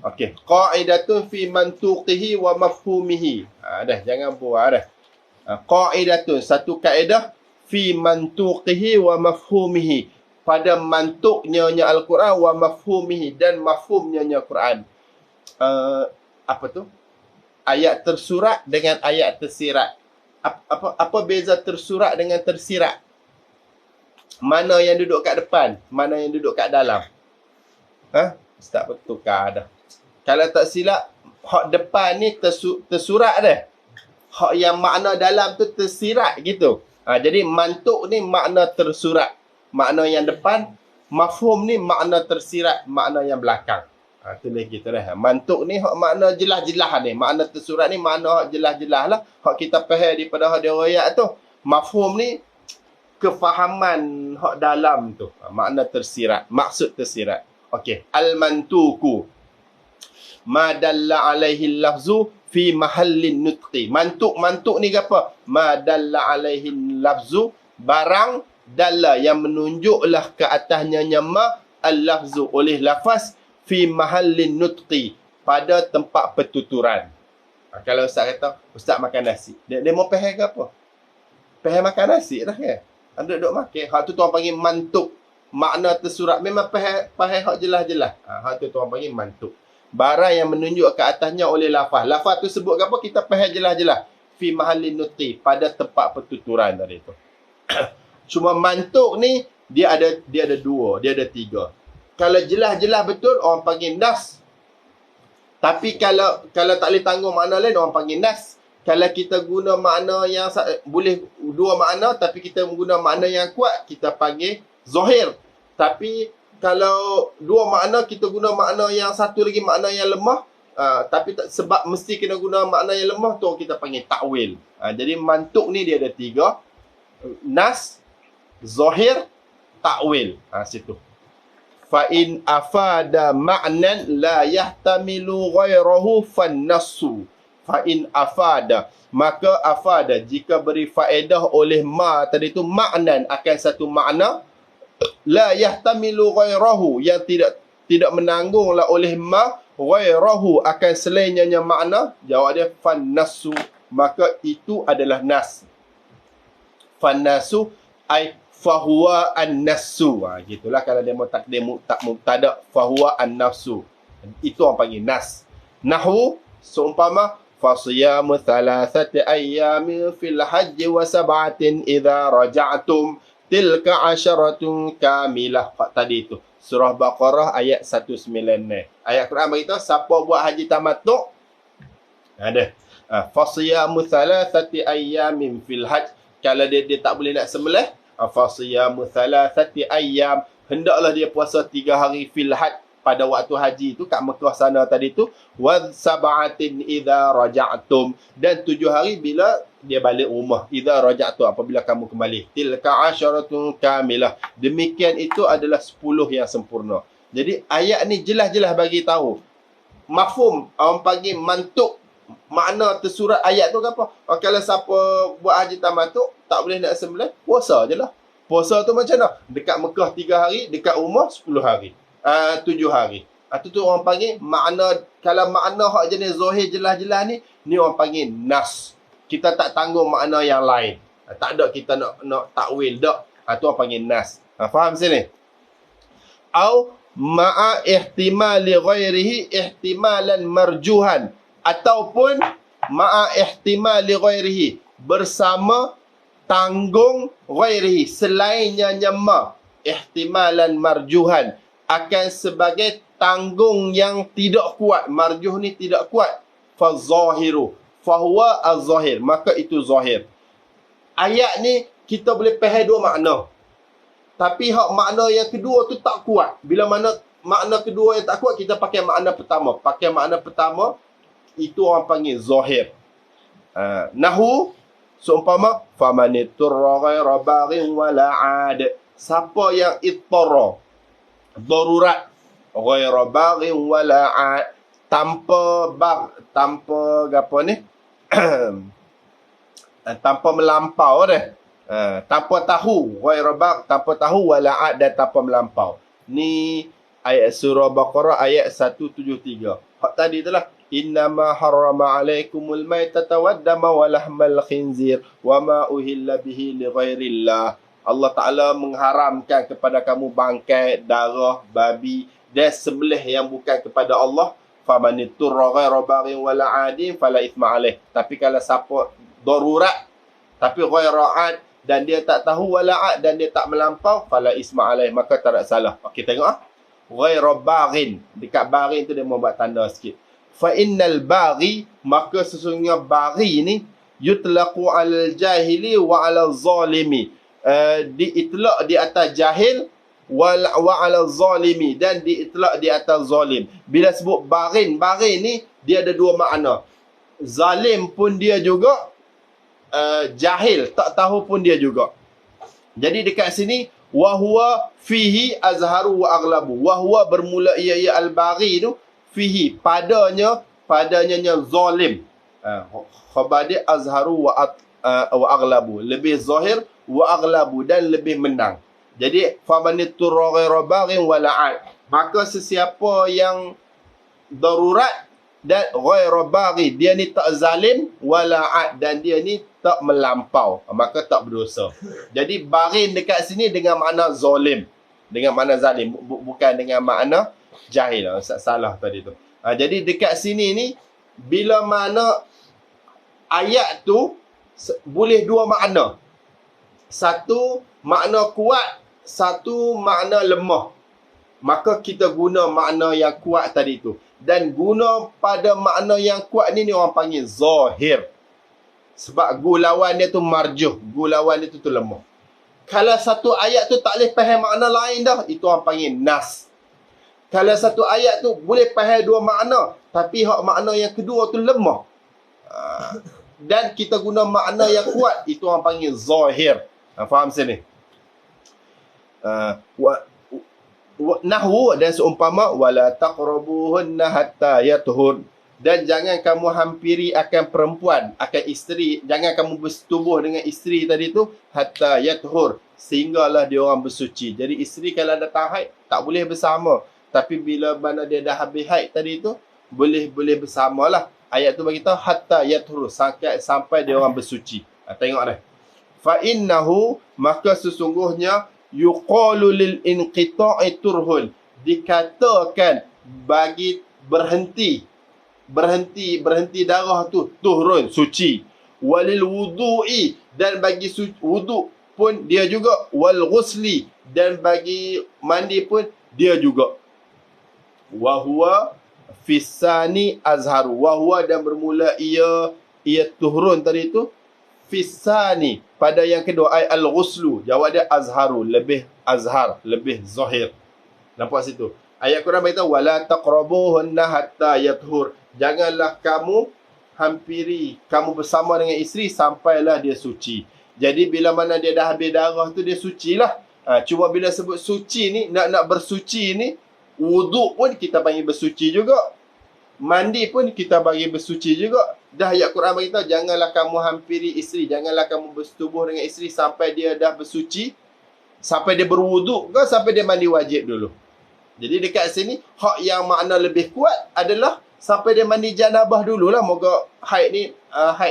A: Okey, qaidatun fi mantuqihi wa mafhumihi. Dah, jangan buat dah. Qaidatun, satu kaedah fi mantuqihi wa mafhumihi, pada mantuknya Al-Quran wa mafhumihi, dan mafhumnya Al-Quran. Apa tu? Ayat tersurat dengan ayat tersirat. Apa beza tersurat dengan tersirat? Mana yang duduk kat depan, mana yang duduk kat dalam? Ustaz bertukar dah. Kalau tak silap, hak depan ni tersurat dah. Hak yang makna dalam tu tersirat gitu. Jadi mantuk ni makna tersurat, makna yang depan. Mafhum ni makna tersirat, makna yang belakang. Tulis gitu dah. Mantuk ni hak makna jelas-jelas ni. Makna tersurat ni makna hak jelas-jelas lah. Hak kita faham daripada hak dia royak tu. Mafhum ni kefahaman hak dalam tu. Makna tersirat, maksud tersirat. Okey, al-mantuku ma dalla alaihi lafzu fi mahallin nutqi. Mantuk ni apa? Ma dalla alaihi lafzu, barang dalla yang menunjuklah ke atasnya nyama al-lafzu, oleh lafaz, fi mahallin nutqi, pada tempat pertuturan. Kalau ustaz kata, ustaz makan nasi, dia mau faham ke apa? Faham makan nasi dah kan? Duduk makan. Hak tu orang panggil mantuk. Makna tersurat memang faham hak jelas-jelas. Hak tu orang panggil mantuk. Barang yang menunjuk ke atasnya oleh lafaz. Lafaz tu sebut apa? Kita faham jelas-jelas. Fi mahallin nutqi, pada tempat pertuturan tadi tu. Cuma mantuk ni dia ada 2, dia ada 3. Kalau jelas-jelas betul orang panggil nas. Tapi kalau tak boleh tanggung makna lain orang panggil nas. Kalau kita guna makna yang boleh 2 makna tapi kita guna makna yang kuat, kita panggil zahir. Tapi kalau 2 makna kita guna makna yang satu lagi makna yang lemah, tapi sebab mesti kena guna makna yang lemah tu kita panggil takwil. Jadi mantuk ni dia ada 3. Nas, zahir, takwil. Situ. Fa in afada ma'nan la yahtamilu ghairahu fan-nassu. Fa in afada, maka afada jika beri faedah oleh ma tadi tu, ma'nan akan satu makna, la yahtamilu ghairahu, yang tidak menanggunglah oleh ma ghairahu, akan selainnya makna. Jawab dia fan-nassu, maka itu adalah nas. Fan-nassu ai fahuwa an-nassu. Gitulah kalau dia takdir mubtada, fahuwa an-nafsu. Itu orang panggil nas. Nahwu seumpama fasiyamu thalathati ayyamin fil hajji wa sab'atin idza raja'tum tilka 'asyaratun kamilah. Tadi itu surah Baqarah ayat 196. Ayat Quran beritahu siapa buat haji tamattu' ada fasiyamu thalathati ayyamin fil hajj. Kalau dia tak boleh nak sembelih, fasiyamu thalathati ayyam, hendaklah dia puasa 3 hari fil hajj, pada waktu haji tu kat Mekah sana tadi tu, wa sab'atin idza raja'tum, dan 7 hari bila dia balik rumah, idza raja'tum, apabila kamu kembali, tilka 'asyaratun kamilah, demikian itu adalah 10 yang sempurna. Jadi ayat ni jelas-jelas bagi tahu mafhum, orang panggil mantuk, makna tersurat ayat tu apa? Kalau siapa buat haji tamattu tak boleh nak sembelih, puasa je lah. Puasa tu macam mana? Dekat Mekah 3 hari, dekat rumah 10 hari. 7 hari. Itu tu orang panggil makna. Kalau makna hak jenis zahir jelas-jelas ni orang panggil nas. Kita tak tanggung makna yang lain. Tak ada kita nak takwil dak. Itu orang panggil nas. Faham sini? Au ma'a ihtimali ghairihi ihtimalan marjuhan, ataupun ma'a ihtimali ghairihi, bersama tanggung ghairihi, selainnya nyama, ihtimalan marjuhan, akan sebagai tanggung yang tidak kuat. Marjuh ni tidak kuat. Fazahiru, fahuwa az-zahir, maka itu zahir. Ayat ni kita boleh faham dua makna. Tapi hak makna yang kedua tu tak kuat. Bila mana makna kedua yang tak kuat, kita pakai makna pertama. Pakai makna pertama, itu orang panggil zahir. Nahu, seumpama, famaniturra ghaira baghin wala 'ad. Siapa yang ittara, darurat, ghaira baghin wala 'ad, tanpa apa ni? Tanpa melampau dah. Tanpa tahu, ghaira bagh, tanpa tahu, wala 'ad, dan tanpa melampau. Ni ayat surah Baqarah ayat 173. Hak tadi itulah, innama harrama alaikumul maitata waddama wa lahmal khinzir wa ma uhilla bihi li ghairillah. Allah Ta'ala mengharamkan kepada kamu bangkai, darah, babi dan sembelih yang bukan kepada Allah. Famaniturra ghaira baghin wala 'adin fala ithma alaih. Tapi kalau siapa darurat tapi ghaira 'ad dan dia tak tahu, wala 'ad dan dia tak melampau, fala isma alaih, maka tak ada salah. Okey, tengok ghaira baghin, dekat baghin tu dia membuat tanda sikit. Fa innal baghi, maka sesungguhnya baghi ni yutlaqu 'alal jahili wa 'alal zalimi. Diitlaq di atas jahil wa 'alal zalimi, dan diitlaq di atas zalim. Bila sebut baghin ni dia ada dua makna. Zalim pun dia juga, jahil, tak tahu pun dia juga. Jadi dekat sini, wahwa fihi azharu wa aghlabu. Wahwa bermula ia al-baghi tu, fihi, padanya zalim. Khabar dia azharu wa aghlabu, lebih zahir, wa aghlabu, dan lebih menang. Jadi famanitturra ghaira baghin wala 'ad, maka sesiapa yang darurat dan ghaira baghi, dia ni tak zalim, wala 'ad, dan dia ni tak melampau, maka tak berdosa. Jadi baghin dekat sini dengan makna zalim, dengan makna zalim, bukan dengan makna jahil. Salah tadi tu. Jadi dekat sini ni, bila mana ayat tu boleh dua makna. Satu makna kuat, satu makna lemah. Maka kita guna makna yang kuat tadi tu. Dan guna pada makna yang kuat ni orang panggil zahir. Sebab gulawan dia tu marjuh, gulawan dia tu lemah. Kalau satu ayat tu tak boleh faham makna lain dah, itu orang panggil nas. Kalau satu ayat tu boleh faham dua makna, tapi hak makna yang kedua tu lemah, dan kita guna makna yang kuat, itu orang panggil zahir. Faham sini? Nahwu, dan seumpama, wala taqrabuhunna hatta yathur, dan jangan kamu hampiri akan perempuan, akan isteri, jangan kamu bersetubuh dengan isteri tadi tu, hatta yathur, sehinggalah dia orang bersuci. Jadi isteri kalau datang haid tak boleh bersama, tapi bila mana dia dah habis haid tadi tu, boleh bersamalah. Ayat tu bagi tahu hatta yathur, sampai dia orang bersuci. Tengok dah. Fa innahu, maka sesungguhnya, yuqalu lil inqita'i turhun, dikatakan bagi berhenti darah tu turun, suci. Walil wudu'i, dan bagi wudu pun dia juga. Wal ghusli, dan bagi mandi pun dia juga. Wahwa fisani azharu, wahwa, dan bermula ia turun tadi tu, fisani, pada yang kedua, ay al-ghuslu, jawab dia azharu, lebih azhar, lebih zahir. Nampak situ? Ayat Quran beritahu, wala taqrabuhunna hatta yathur, janganlah kamu hampiri, kamu bersama dengan isteri sampailah dia suci. Jadi bila mana dia dah habis darah tu, dia sucilah. Cuma bila sebut suci ni, nak bersuci ni, wuduk pun kita panggil bersuci juga, mandi pun kita bagi bersuci juga. Dah ayat Quran beritahu, janganlah kamu hampiri isteri, janganlah kamu bersetubuh dengan isteri sampai dia dah bersuci, sampai dia berwuduk ke sampai dia mandi wajib dulu. Jadi dekat sini, hak yang makna lebih kuat adalah sampai dia mandi janabah dululah. Moga haid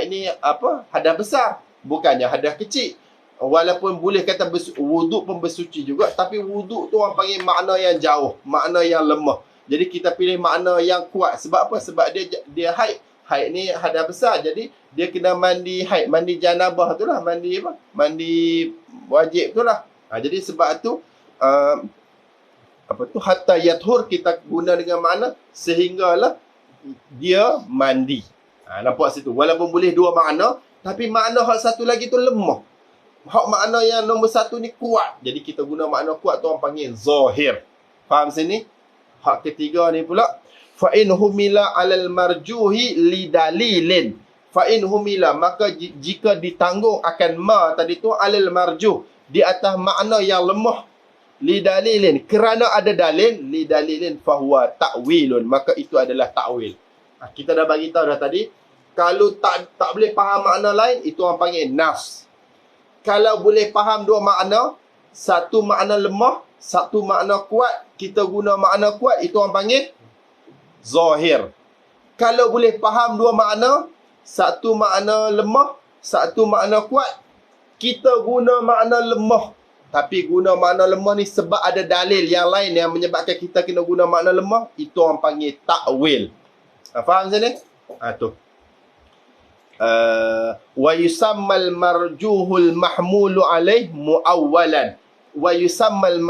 A: ni apa? Hadas besar, bukannya hadas kecil. Walaupun boleh kata wuduk pun bersuci juga, tapi wuduk tu orang panggil makna yang jauh, makna yang lemah. Jadi kita pilih makna yang kuat. Sebab apa? Sebab dia haid Haid ni hadas besar. Jadi dia kena mandi haid, mandi janabah tu lah, mandi apa? Mandi wajib tu lah. Jadi sebab tu hatta yathur kita guna dengan makna sehinggalah dia mandi. Nampak situ. Walaupun boleh dua makna, tapi makna hak satu lagi tu lemah. Hak makna yang nombor satu ni kuat. Jadi kita guna makna kuat tu orang panggil zahir. Faham sini? Hak ketiga ni pula, fa in humila 'alal marjuhi lidalilin. Fa in humila, maka jika ditanggung akan ma tadi tu 'alal marjuh, di atas makna yang lemah, lidalilin, kerana ada dalil, lidalilin fahuwa ta'wilun, maka itu adalah ta'wil. Kita dah bagi tahu dah tadi, kalau tak boleh faham makna lain, itu orang panggil nas. Kalau boleh faham dua makna, satu makna lemah, satu makna kuat, kita guna makna kuat, itu orang panggil zahir. Kalau boleh faham dua makna, satu makna lemah, satu makna kuat, kita guna makna lemah. Tapi guna makna lemah ni sebab ada dalil yang lain yang menyebabkan kita kena guna makna lemah, itu orang panggil ta'wil. Faham sini? Tu. Wa yusammal marjuhul mahmulu alaih muawwalan. Wa yusammal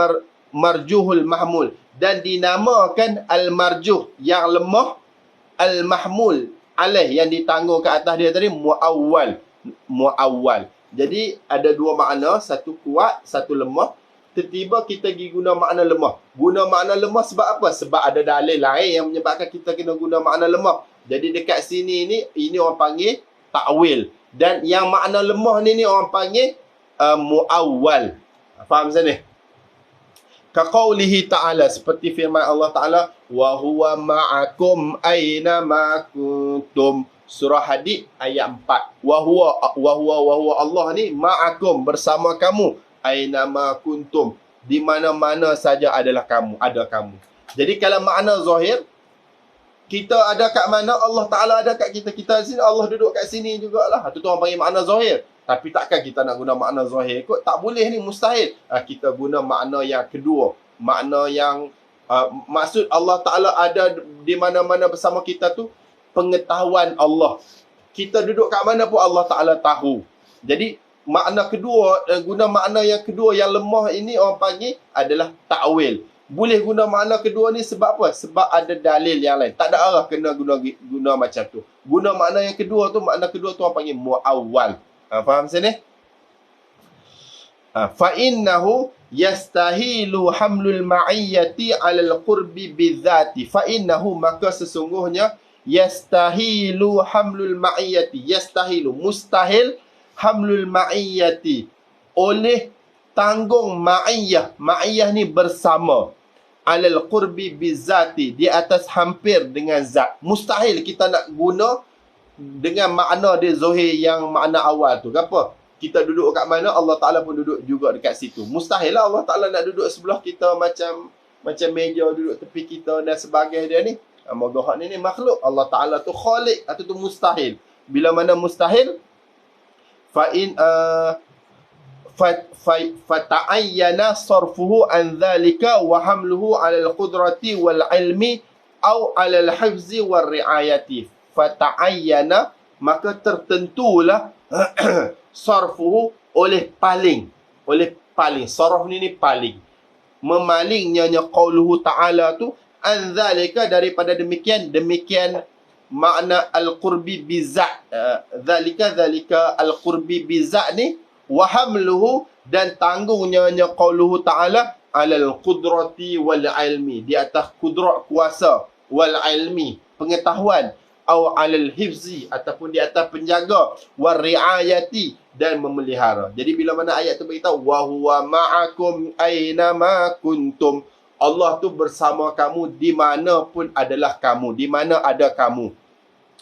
A: marjuhul mahmul, dan dinamakan al-marjuh yang lemah, al-mahmul alaih yang ditanggung ke atas dia tadi, muawwal. Jadi ada dua makna, satu kuat, satu lemah. Tiba-tiba kita pergi guna makna lemah. Guna makna lemah sebab apa? Sebab ada dalil lain yang menyebabkan kita kena guna makna lemah. Jadi dekat sini ni, ini orang panggil ta'wil. Dan yang makna lemah ni orang panggil muawwal. Faham sini? Kaqaulihi ta'ala, seperti firman Allah Ta'ala, wa huwa ma'akum aina ma kuntum. Surah Hadid ayat 4. Wa huwa Allah ni ma'akum, bersama kamu, aina ma kuntum, di mana-mana saja adalah kamu, ada kamu. Jadi kalau makna zahir, kita ada kat mana, Allah Ta'ala ada kat kita. Kita di sini, Allah duduk kat sini jugalah. Itu orang panggil makna zahir. Tapi takkan kita nak guna makna zahir kot. Tak boleh ni, mustahil. Kita guna makna yang kedua. Makna yang maksud Allah Ta'ala ada di mana-mana bersama kita tu, pengetahuan Allah. Kita duduk kat mana pun Allah Ta'ala tahu. Jadi makna kedua, guna makna yang kedua yang lemah ini orang panggil adalah ta'wil. Boleh guna makna kedua ni sebab apa? Sebab ada dalil yang lain. Tak ada arah kena guna macam tu. Guna makna yang kedua tu, makna kedua tu orang panggil muawwal. Faham sini? Fa innahu yastahilu hamlul ma'iyyati 'alal qurbi bidzati. Fa innahu, maka sesungguhnya, yastahilu hamlul ma'iyyati. Yastahilu, mustahil, hamlul ma'iyyati, oleh tanggung ma'iyyah. Ma'iyyah ni bersama. Alal qurbi bizati, di atas hampir dengan zat. Mustahil kita nak guna dengan makna dia zahir yang makna awal tu. Kenapa? Kita duduk kat mana, Allah Ta'ala pun duduk juga dekat situ. Mustahil lah Allah Ta'ala nak duduk sebelah kita macam meja duduk tepi kita dan sebagainya dia ni. Moga hak ni makhluk. Allah Ta'ala tu khaliq, atau tu mustahil. Bila mana mustahil, fata'ayyana sarfuhu an dhalika wa hamluhu 'ala al-qudrati wal 'ilmi aw 'ala al-hifzi war ri'ayati. Fata'ayyana, maka tertentulah sarfuhu, oleh paling. Sarf ni paling. Memalingnya qauluhu ta'ala tu, an dhalika, daripada demikian makna al-qurbi bizat. Dhalika al-qurbi bizat ni, wa hamluhu, dan tanggungnya qauluhu ta'ala, alal qudrati wal ilmi, di atas kudrat, kuasa, wal ilmi, pengetahuan, au alal hifzi, ataupun di atas penjaga, war riayati, dan memelihara. Jadi bila mana ayat tu beritahu wa huwa ma'akum aina ma kuntum, Allah tu bersama kamu di mana pun adalah kamu, di mana ada kamu.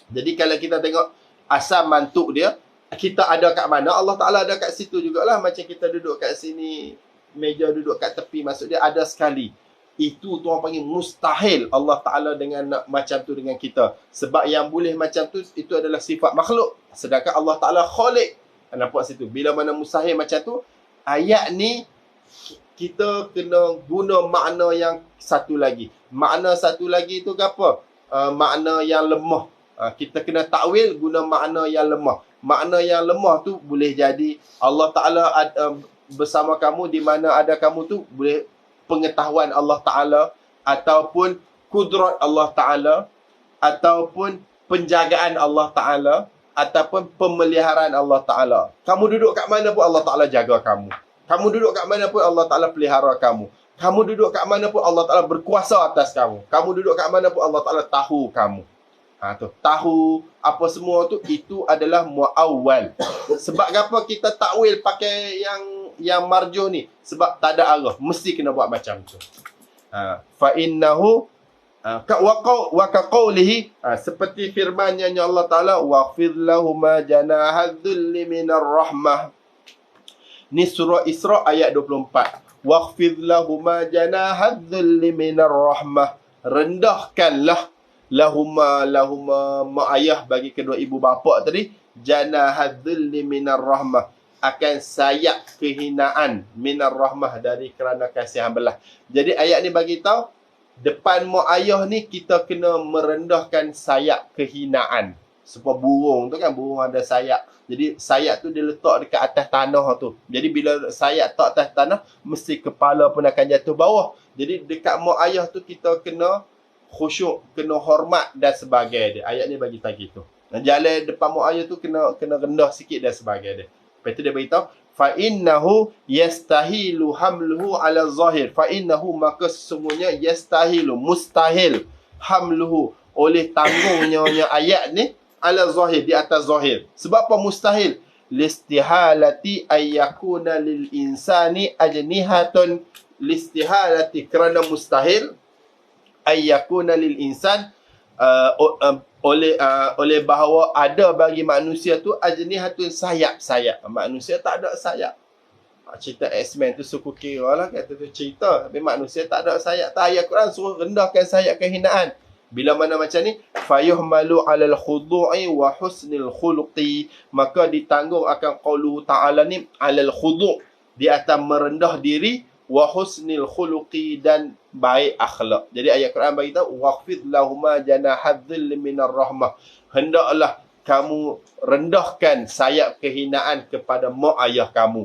A: Jadi kalau kita tengok asal mantuk dia, kita ada kat mana, Allah Ta'ala ada kat situ jugalah. Macam kita duduk kat sini, meja duduk kat tepi, maksud dia ada sekali. Itu tu orang panggil mustahil Allah Ta'ala dengan macam tu dengan kita. Sebab yang boleh macam tu, itu adalah sifat makhluk. Sedangkan Allah Ta'ala khaliq. Nampak situ. Bila mana mustahil macam tu, ayat ni kita kena guna makna yang satu lagi. Makna satu lagi tu ke apa? Makna yang lemah. Kita kena takwil guna makna yang lemah. Makna yang lemah tu boleh jadi Allah Ta'ala bersama kamu di mana ada kamu tu, boleh pengetahuan Allah Ta'ala, ataupun kudrat Allah Ta'ala, ataupun penjagaan Allah Ta'ala, ataupun pemeliharaan Allah Ta'ala. Kamu duduk kat mana pun Allah Ta'ala jaga kamu. Kamu duduk kat mana pun Allah Ta'ala pelihara kamu. Kamu duduk kat mana pun Allah Ta'ala berkuasa atas kamu. Kamu duduk kat mana pun Allah Ta'ala tahu kamu. Tahu apa semua tu, itu adalah muawwal. Sebab apa kita takwil pakai yang marjuh ni? Sebab tak ada arah, mesti kena buat macam tu. Fa innahu wa kaqaulihi, seperti firman-Nya Allah Taala, waqfid lahum janahadzulli minar rahmah. Ni surah Isra ayat 24. Waqfid lahum janahadzulli minar rahmah. Rendahkanlah lahuma mak ayah bagi kedua ibu bapa tadi, janahadzulli minar rahmah, akan sayap kehinaan, minar rahmah, dari kerana kasihan belah. Jadi ayat ni bagi tahu depan mak ayah ni kita kena merendahkan sayap kehinaan. Sebab burung tu kan, burung ada sayap. Jadi sayap tu dia letak dekat atas tanah tu. Jadi bila sayap tak atas tanah, mesti kepala pun akan jatuh bawah. Jadi dekat mak ayah tu kita kena khusyuk, kena hormat dan sebagainya. Ayat ni bagi tahu gitu. Jalan depan mak ayah tu kena rendah sikit dan sebagainya. Lepas tu dia beritahu, fa innahu yastahilu hamluhu ala zahir. Fa innahu, maka sesungguhnya, yastahilu, mustahil, hamluhu, oleh tanggungnya ayat ni, ala zahir, di atas zahir. Sebab apa mustahil? Listihalati ayyakuna lil insani ajnihatun. Listihalati, kerana mustahil, ayyakuna lil insan, oleh bahawa ada bagi manusia tu ajnihatun, sayap-sayap. Manusia tak ada sayap. Cerita X-Men tu suku kira lah, kata tu cerita, tapi manusia tak ada sayap. Ayat Quran suruh rendahkan sayap kehinaan. Bila mana macam ni, fayuhmalu alal khudu'i wa husnil khuluqi, maka ditanggung akan qauluhu ta'ala ni, alal khudu', di atas merendah diri, wa husnil khuluqi, dan baik akhlak. Jadi ayat Quran bagi tahu, waqfid lahuma janahadzulli minar rahmah, hendaklah kamu rendahkan sayap kehinaan kepada mak ayah kamu.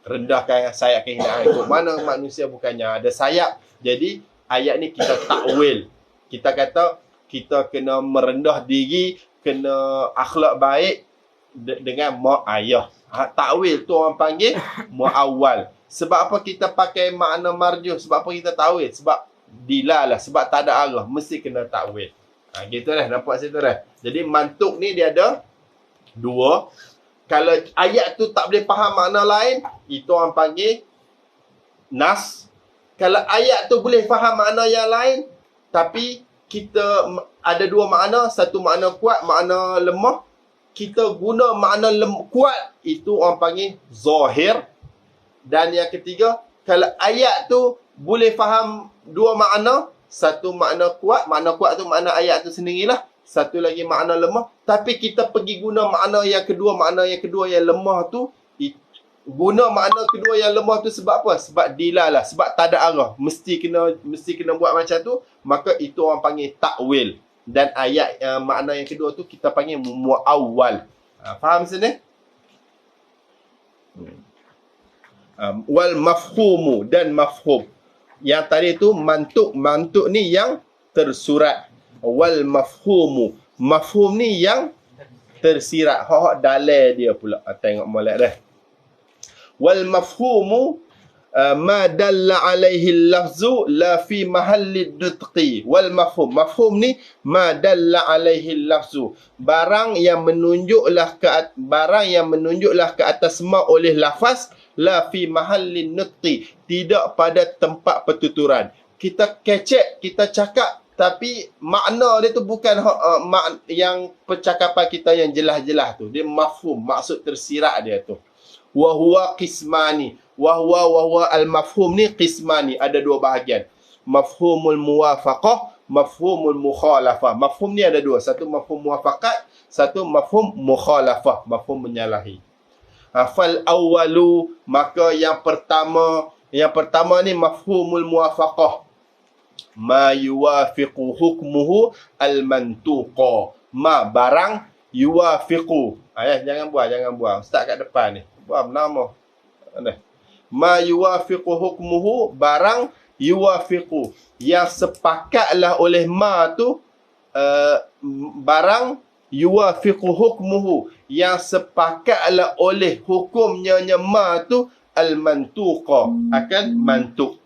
A: Rendahkan sayap kehinaan itu. Mana manusia bukannya ada sayap. Jadi ayat ni kita takwil. Kita kata kita kena merendah diri, kena akhlak baik dengan mak ayah. Takwil tu orang panggil muawwal. Sebab apa kita pakai makna marjuh? Sebab apa kita takwil? Sebab dilalah, sebab tak ada arah, mesti kena takwil. Gitu lah, nampak situ dah. Jadi mantuk ni dia ada dua. Kalau ayat tu tak boleh faham makna lain, itu orang panggil nas. Kalau ayat tu boleh faham makna yang lain, tapi kita ada dua makna, satu makna kuat, makna lemah, kita guna makna kuat, itu orang panggil zahir. Dan yang ketiga, kalau ayat tu boleh faham dua makna, satu makna kuat tu makna ayat tu sendirilah, satu lagi makna lemah, tapi kita pergi guna makna yang kedua yang lemah tu, guna makna kedua yang lemah tu sebab apa? Sebab dilalah, sebab tak ada arah, mesti kena buat macam tu, maka itu orang panggil takwil. Dan ayat makna yang kedua tu kita panggil muawwal. Faham sini? Wal mafhumu, dan mafhum. Yang tadi tu mantuk ni yang tersurat. Wal mafhumu, mafhum ni yang tersirat. Hak dalil dia pula. Tengok molek dah. Wal mafhumu ma dalla alaihi lafzu la fi mahalli dutqi. Wal mafhum ni ma dalla alaihi lafzu, barang yang menunjuklah ke atas ma oleh lafaz, la fi mahalli nutqi, tidak pada tempat pertuturan. Kita kecek, kita cakap, tapi makna dia tu bukan yang percakapan kita yang jelas-jelas tu. Dia mafhum, maksud tersirat dia tu. Wa huwa qismani. Wa huwa al-mafhum ni qismani, ada dua bahagian. Mafhumul muwafaqah, mafhumul mukhalafah. Mafhum ni ada dua, satu mafhum muwafaqat, satu mafhum mukhalafah, mafhum menyalahi. Fal awwalu, maka yang pertama ni mafhumul muwafaqah, ma yuwafiqu hukmuhu al-mantuqa, ma barang yuwafiqu. Jangan buang. Ustaz kat depan ni. Buang nama. Ma yuwafiqu hukmuhu, barang yuwafiqu, yang sepakatlah oleh ma tu, barang yuwafiqu hukmuhu, yang sepakatlah oleh hukumnya ma tu al-mantuqa, akan mantuk.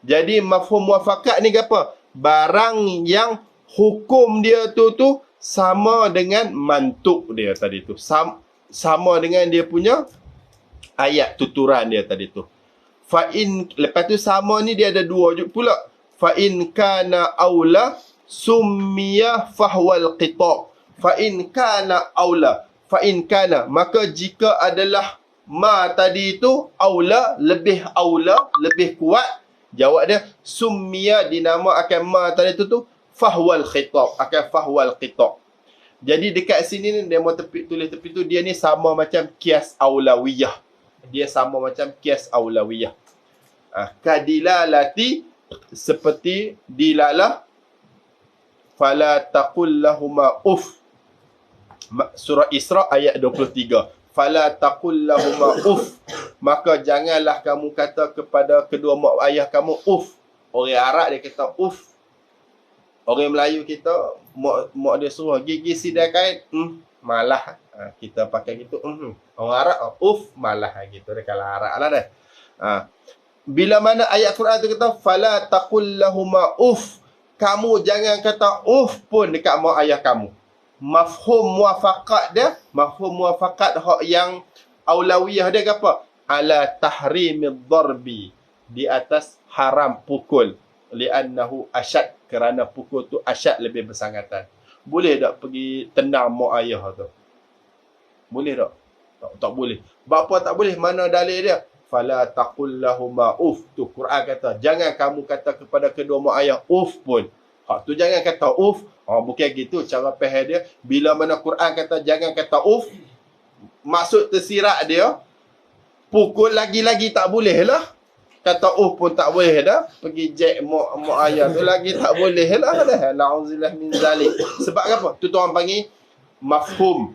A: Jadi mafhum muafakat ni apa? Barang yang hukum dia tu sama dengan mantuk dia tadi tu. Sama dengan dia punya ayat tuturan dia tadi tu. Lepas tu sama ni dia ada dua pula. Fa in kana aula summiya fahwal qitab. Fa in kana aula. Fa in kana, maka jika adalah ma tadi itu aula, lebih kuat, jawab dia summiya, dinamakan ma tadi tu fahwal khitab, akan fahwal khitab. Jadi dekat sini ni dia mau tulis tepi tu, dia ni sama macam kias aulawiyah. Dia sama macam kias aulawiyah. Kadilalati, seperti dilalah, fala taqul lahuma uff. Surah Isra ayat 23. Fala taqul lahuma uff, maka janganlah kamu kata kepada kedua mak ayah kamu uff. Orang Arab dia kata uff. Orang Melayu kita mak dia suruh gigi sidai kain, malah. Kita pakai gitu. Orang Arab uff, malah gitu dia, kalau Arab lah dah. Bila mana ayat Quran tu kata fala taqul lahuma uff, kamu jangan kata uff pun dekat mak ayah kamu. Mafhum muafakat dia, mafhum muafakat hak yang aulawiyah dia apa? Ala tahrimid darbi, di atas haram pukul, li'annahu asyad, kerana pukul tu asyad, lebih bersangatan. Boleh tak pergi tendang mak ayah tu? Boleh tak? Tak boleh. Bapa tak boleh, mana dalil dia? Fala taqul lahuma uff. Tu Quran kata, jangan kamu kata kepada kedua mak ayah uff pun. Hak tu jangan kata uff. Bukan gitu cara faham dia. Bila mana Quran kata jangan kata uff, maksud tersirat dia, pukul lagi-lagi tak boleh lah. Kata uff pun tak boleh dah. Pergi jack mak ayah tu lagi tak boleh lah dah. Na'udzubillah min zalik. Sebab apa? Tu orang panggil mafhum.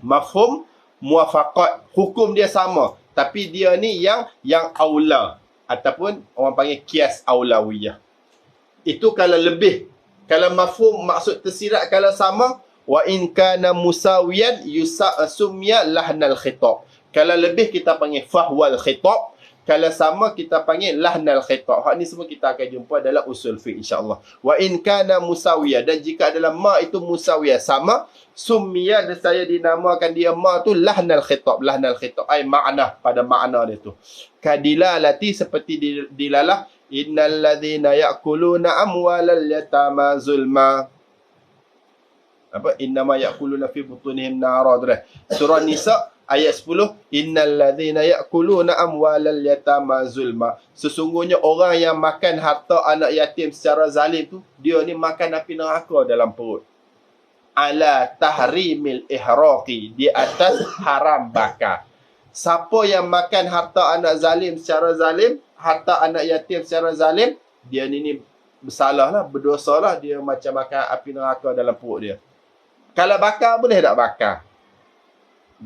A: Mafhum muafaqat. Hukum dia sama, tapi dia ni yang aula, ataupun orang panggil kias aulawiyah. Itu kalau lebih. Kalau mafhum, maksud tersirat, kalau sama, wa in kana musawiyan sumya lahnal khitab. Kalau lebih kita panggil fahwal khitab, kalau sama kita panggil lahnal khitab. Hak ni semua kita akan jumpa dalam usul fiqh insya-Allah. Wa in kana musawiya, dan jika adalah ma itu musawiya, sama, sumya, dan saya dinamakan dia ma tu lahnal khitab. Lahnal khitab ai makna, pada makna dia tu. Kadilalati, seperti dilalah, innal ladzina ya'kuluna amwalal yatama zulma. Apa? Innama ya'kuluna fi butunihim nara. Surah Nisa ayat 10. Innal ladzina ya'kuluna amwalal yatama zulma. Sesungguhnya orang yang makan harta anak yatim secara zalim tu, dia ni makan api neraka dalam perut. Ala tahrimil ihraqi, di atas haram bakar. Siapa yang makan harta anak zalim secara zalim, harta anak yatim secara zalim, dia ni bersalah lah, berdosa lah. Dia macam makan api neraka dalam perut dia. Kalau bakar, boleh tak bakar?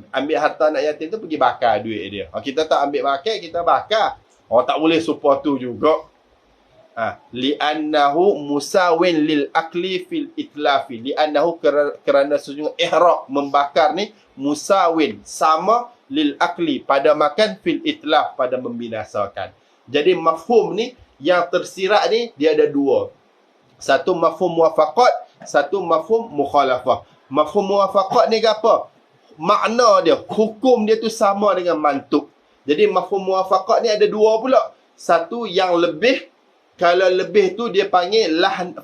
A: Ambil harta anak yatim tu, pergi bakar duit dia. Kita tak ambil makan, kita bakar. Tak boleh support tu juga. Li'annahu musawin lil akli fil itlafi. Li'annahu, kerana sesungguhnya ihraq, membakar ni, musawin, sama, lil akli, pada makan, fil itlaf, pada membinasakan. Jadi mafhum ni, yang tersirat ni, dia ada dua. Satu mafhum muwafaqat, satu mafhum mukhalafah. Mafhum muwafaqat ni apa? Makna dia, hukum dia tu sama dengan mantuk. Jadi mafhum muwafaqat ni ada dua pula. Satu yang lebih, kalau lebih tu dia panggil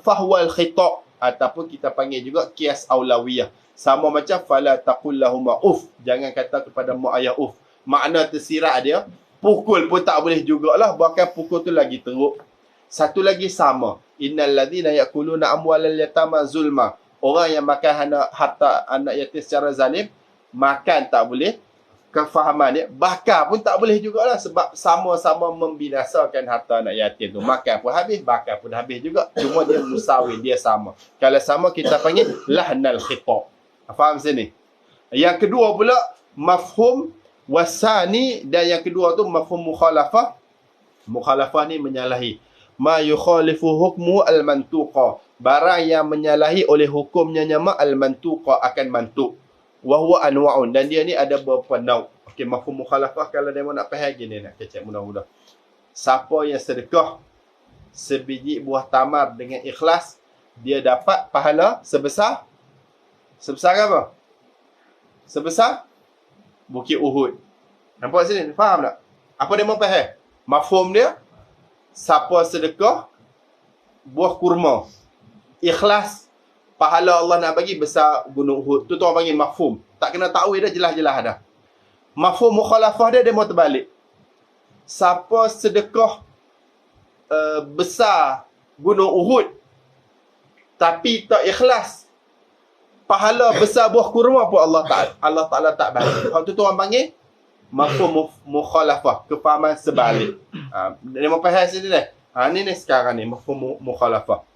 A: fahwal khitab, ataupun kita panggil juga kias aulawiyah. Sama macam fala taqul lahuma uff, jangan kata kepada mak ayah uff. Makna tersirat dia, pukul pun tak boleh jugalah, bahkan pukul tu lagi teruk. Satu lagi sama, innal ladzina ya'kuluna amwalal yatama zulma. Orang yang makan harta anak yatim secara zalim, makan tak boleh, kefahaman dia, bakar pun tak boleh jugalah sebab sama-sama membinasakan harta anak yatim tu. Makan pun habis, bakar pun habis juga. Cuma dia musawir, dia sama. Kalau sama kita panggil lahnal khitab. Faham sini? Yang kedua pula mafhum wasani, dan yang kedua tu mafhum mukhalafah. Mukhalafah ni menyalahi. Ma yukhalifu hukmu al-mantuqa. Barang yang menyalahi oleh hukumnya nyama al-mantuqa akan mantuk. Wahuwa anwa'un, dan dia ni ada beberapa nau. Okey, mafhum mukhalafah kalau dia nak faham gini, nak kecek mudah-mudah. Siapa yang sedekah sebiji buah tamar dengan ikhlas, dia dapat pahala sebesar apa? Sebesar Bukit Uhud. Nampak sini? Faham tak? Apa dia mau faham? Mafhum dia, siapa sedekah buah kurma ikhlas, pahala Allah nak bagi besar gunung Uhud. Tu orang panggil mafhum. Tak kena takwil dah, jelas-jelas dah. Mafhum mukhalafah dia mau terbalik. Siapa sedekah besar gunung Uhud tapi tak ikhlas, pahala besar buah kurma pun Allah Ta'ala tak bagi. Hak tu orang panggil mafhum mukhalafah, kefahaman sebalik. Dia mau faham sini dah. Ni sekarang ni mafhum mukhalafah.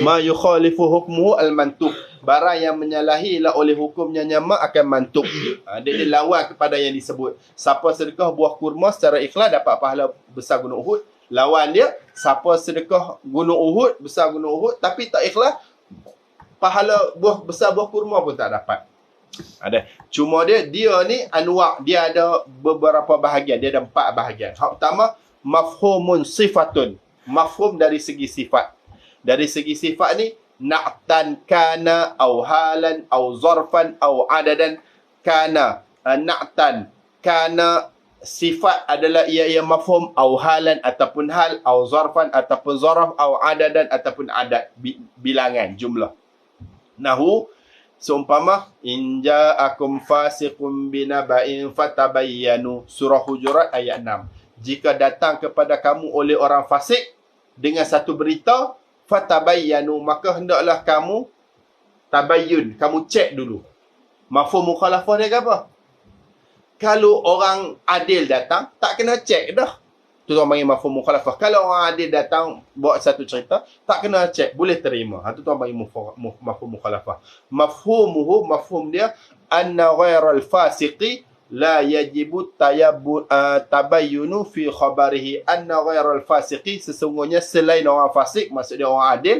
A: Ma yukhalifu hukmuhu al-mantuk. Barang yang menyalahi lah oleh hukumnya nyama akan mantuk. Dia lawan kepada yang disebut. Siapa sedekah buah kurma secara ikhlas dapat pahala besar gunung Uhud. Lawan dia, siapa sedekah gunung Uhud, besar gunung Uhud, tapi tak ikhlas, pahala besar buah kurma pun tak dapat. Ada. Cuma dia ni anwa', dia ada beberapa bahagian. Dia ada 4 bahagian. Hak pertama, mafhumun sifatun. Mafhum dari segi sifat. Dari segi sifat ni, na'tan kana au halan au zarfan au adadan. Kana na'tan, kana sifat adalah ia mafhum, au halan ataupun hal, au zarfan ataupun zaraf, au adadan ataupun adad, bilangan, jumlah. Nahu, seumpama in ja'akum fasiqun binaba'in fatabayyanu, surah Hujurat ayat 6. Jika datang kepada kamu oleh orang fasik dengan satu berita, fatabayyanu, maka hendaklah kamu tabayyun, kamu cek dulu. Mafhum mukhalafah dia apa? Kalau orang adil datang, tak kena cek dah. Tu orang panggil mafhum mukhalafah. Kalau orang adil datang buat satu cerita, tak kena cek, boleh terima. Tu orang panggil mafhum mukhalafah. Mafhumuhu, mafhum dia, anna ghairal fasiqi la yajibu tabayyunu fi khabarihi. Anna ghairal fasiqi, sesungguhnya selain orang fasik, maksudnya orang adil,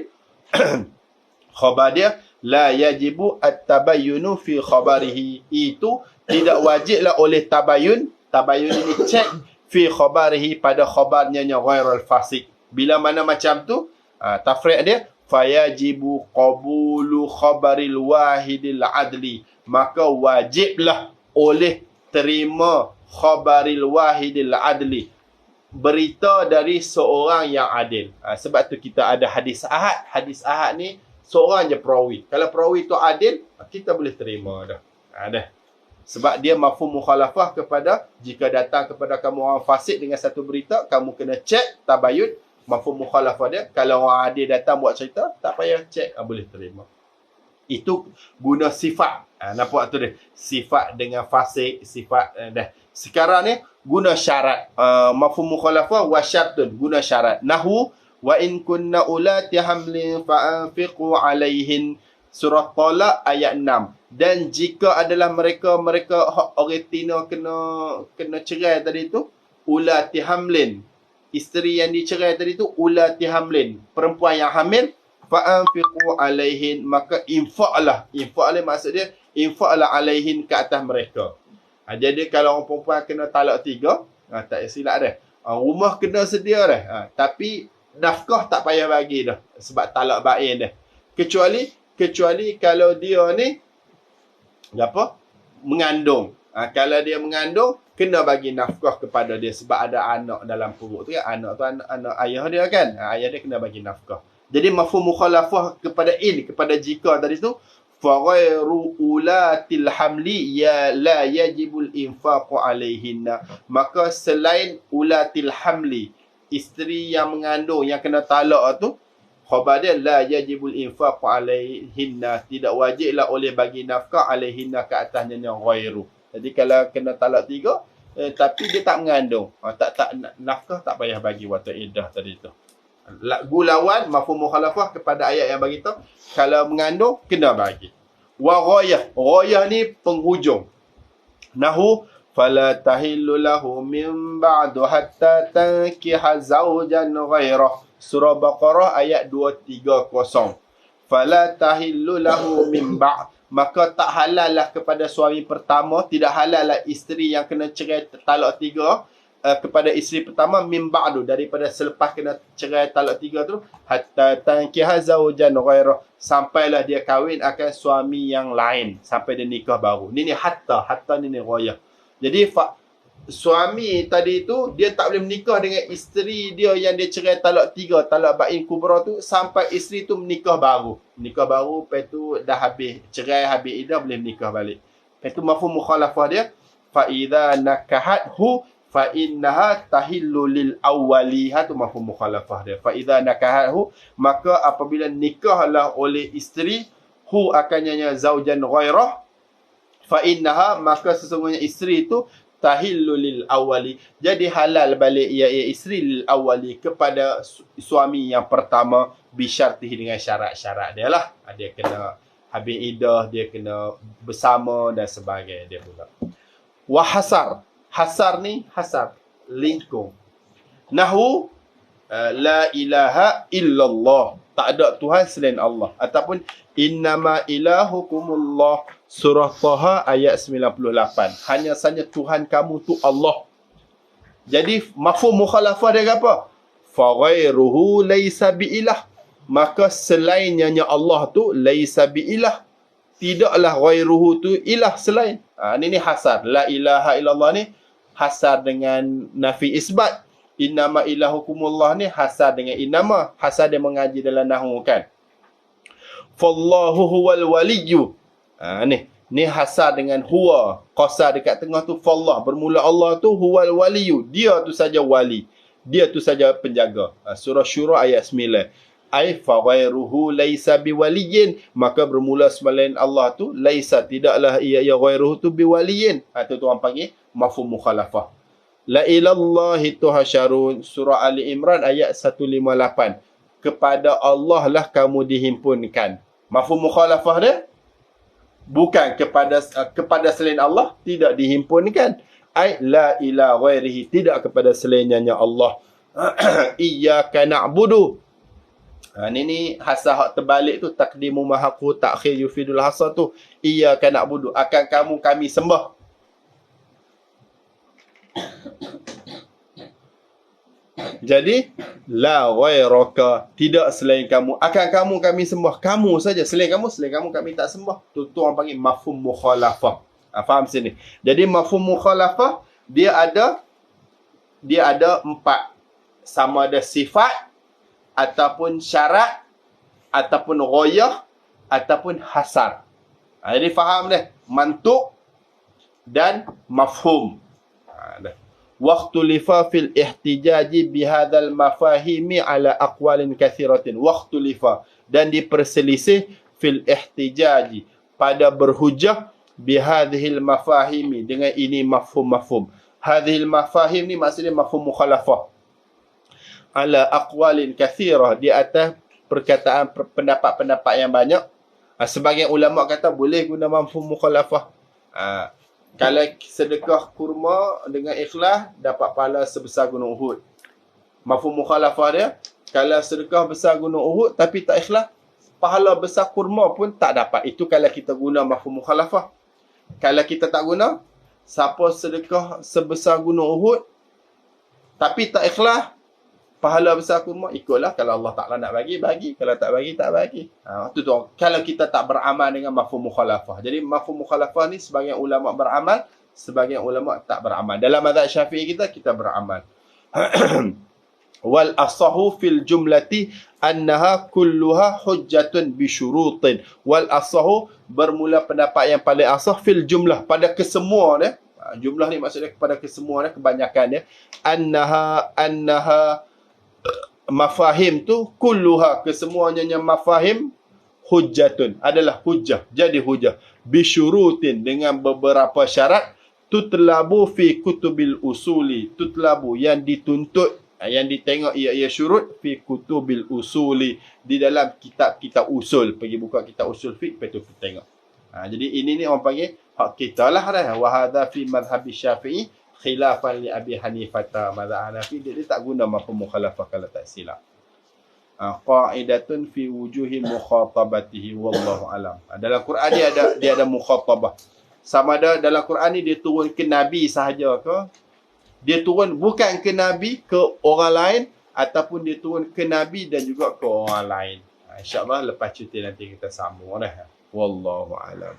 A: khabar dia, la yajibu at-tabayyunu fi khabarihi. Itu tidak wajiblah oleh tabayyun. Tabayyun ini cek fi khabarihi, pada khabarnya ghairal fasik. Bila mana macam tu, tafriq dia, fayajibu qabulu khabaril wahidil adli. Maka wajiblah oleh terima khabaril wahidil adli, berita dari seorang yang adil. Sebab tu kita ada hadis ahad. Hadis ahad ni seorang je perawi. Kalau perawi tu adil, kita boleh terima dah. Dah. Sebab dia mafhum mukhalafah kepada, jika datang kepada kamu orang fasik dengan satu berita, kamu kena cek tabayun. Mafhum mukhalafah dia, kalau orang adil datang buat cerita, tak payah cek, boleh terima. Itu guna sifat. Nampak tu dia. Sifat dengan fasik, sifat dah. Sekarang ni guna syarat. Mafhum mukhalafah wa syartun, guna syarat. Nahu wa in kunna ulati hamlin fa'anfiqu alaihin. Surah Talaq ayat 6. Dan jika adalah mereka orang tina kena cerai tadi tu, ulati hamlin. Isteri yang dicerai tadi tu ulati hamlin, perempuan yang hamil, fa'anfiqu alaihin, maka infaklah. Infaklah maksud dia, infaklah alaihin ke atas mereka. Jadi kalau orang perempuan kena talak 3, tak silap dah. Rumah kena sedia dah. Tapi nafkah tak payah bagi dah, sebab talak bain dah. Kecuali kalau dia ni apa? Mengandung. Kalau dia mengandung, kena bagi nafkah kepada dia sebab ada anak dalam perut tu kan. Anak tu anak ayah dia kan. Ayah dia kena bagi nafkah. Jadi mafhum mukhalafah kepada jika tadi tu, fa ghairu ulatil hamli ya la yajibul infaqu alaihinna. Maka selain ulatil hamli, isteri yang mengandung yang kena talak tu, khabar dia la yajibul infaqu alaihinna, tidak wajiblah oleh bagi nafkah alaihinna ke atasnya yang ghairu. Jadi kalau kena talak 3, tapi dia tak mengandung, tak nafkah, tak payah bagi waktu iddah tadi tu. Gulawan mafhum mukhalafah kepada ayat yang bagi tahu kalau mengandung kena bagi. Wa ghayah ni penghujung. Nahu fala tahillu lahu min ba'du hatta tankiha zawjan ghairah. Surah Baqarah ayat 230. Fala tahillu lahu min ba'd, maka tak halal lah kepada suami pertama, tidak halal lah isteri yang kena cerai talak 3 kepada isteri pertama min ba'du, daripada selepas kena cerai talak 3 tu, hatta tankiha zawjan ghairah, sampailah dia kahwin akan suami yang lain, sampai dia nikah baru. Ni hatta ni ghayah. Jadi suami tadi tu dia tak boleh menikah dengan isteri dia yang dia cerai talak 3, talak bain kubra tu, sampai isteri tu menikah baru. Menikah baru, lepas tu dah habis cerai, habis iddah, boleh menikah balik. Lepas tu mafhum mukhalafah dia, fa idza nakahathu fa innaha tahillu lil awwali. Tu mafhum mukhalafah dia. Fa idza nakahathu, maka apabila nikahlah oleh isteri, hu akannya zaujan ghairah, fa innaha, maka sesungguhnya isteri itu tahillu lil awwali, jadi halal balik ia isteri lil awwali kepada suami yang pertama, bisyartihi, dengan syarat-syarat dia lah. Dia kena habis iddah, dia kena bersama dan sebagainya dia pula. Wa hasar ni hasar lingkung. Nahu la ilaha illallah, tak ada Tuhan selain Allah, ataupun innama ilahukumullah, surah Taha ayat 98. Hanya saja Tuhan kamu tu Allah. Jadi mafhum mukhalafah dia apa? Fa ghairuhu laisa biilah, maka selainnya Allah tu laisa biilah, tidaklah ghairuhu tu ilah selain. Ni hasar. La ilaha illallah ni hasar dengan nafi isbat. Innama ilahukumullah ni hasar dengan innama. Hasar dia mengaji dalam nahwu kan. Fallahu huwal waliyyu. Ni hasar dengan huwa. Qasar dekat tengah tu fallah. Bermula Allah tu huwal waliyyu. Dia tu saja wali. Dia tu saja penjaga. Surah Syura ayat 9. Ai fa ghairuhu laisa biwaliyin, maka bermula selain Allah tu laisa, tidaklah ia ghairuhu tu biwaliyin. Tu orang panggil mafhum mukhalafah. La ilallahi tuhsyarun, surah Ali Imran ayat 158. Kepada Allah lah kamu dihimpunkan. Mafhum mukhalafah dia bukan kepada selain Allah, tidak dihimpunkan. Ai la ila ghairihi, tidak kepada selainnya Allah. Iyyaka na'budu. Ni hasah hak terbalik tu, taqdimu mahaku ta'khir yufidul hasah tu. Iyyaka na'budu, akan kamu kami sembah. Jadi la ghairaka, tidak selain kamu, akan kamu kami sembah. Kamu saja, selain kamu kami tak sembah. Tu orang panggil mafhum mukhalafah. Faham sini? Jadi mafhum mukhalafah dia ada 4, sama ada sifat, ataupun syarat, ataupun ghayah, ataupun hasar. Jadi faham dah, mantuk dan mafhum. Waqtulifa fil ihtijaji bihadzal mafahimi ala aqwalin katsiratin. Waqtulifa, dan diperselisih fil ihtijaji, pada berhujah, bihadzal mafahimi, dengan ini mafhum-mafhum. Hadzal mafahim ni maksudnya mafhum mukhalafah. Ala aqwalin katsirah, di atas perkataan pendapat-pendapat yang banyak. Sebagian ulama kata boleh guna mafhum mukhalafah. Kalau sedekah kurma dengan ikhlas dapat pahala sebesar gunung Uhud. Mafhum mukhalafah dia, kalau sedekah besar gunung Uhud tapi tak ikhlas, pahala besar kurma pun tak dapat. Itu kalau kita guna mafhum mukhalafah. Kalau kita tak guna, siapa sedekah sebesar gunung Uhud tapi tak ikhlas, pahala besar kurma, ikutlah. Kalau Allah Ta'ala nak bagi, bagi. Kalau tak bagi, tak bagi. Itu tu. Kalau kita tak beramal dengan mafhum mukhalafah. Jadi mafhum mukhalafah ni sebagian ulama beramal, sebagian ulama tak beramal. Dalam mazhab Syafi'i kita beramal. Wal asahu fil jumlati annaha kulluha hujjatun bisyurutin. Wal asahu, bermula pendapat yang paling asah, fil jumlah, pada kesemua dia. Jumlah ni maksudnya kepada kesemua dia, kebanyakan dia. Annaha mafahim tu kulluha, kesemuanya mafahim, hujjatun, adalah hujjah, jadi hujjah, bisyurutin, dengan beberapa syarat, tutlabu fi kutubil usuli. Tutlabu yang dituntut, yang ditengok ia syurut fi kutubil usuli, di dalam kitab-kitab usul. Pergi buka kitab usul fiqh, lepas tu kita tengok. Jadi ini ni orang panggil hak kita lah dah. Wa hadza fi madhhab Syafi'i khilafan li Abi Hanifah. Mazhab Hanafi dia tak guna apa mukhalafah kalau tak silap. Qa'idatun fi wujuhi mukhatabatihi wallahu alam. Dalam Quran dia ada mukhatabah. Sama ada dalam Quran ni dia turun ke Nabi sahaja ke, dia turun bukan ke Nabi, ke orang lain, ataupun dia turun ke Nabi dan juga ke orang lain. InsyaAllah lepas cuti nanti kita sambung dah. Wallahu alam.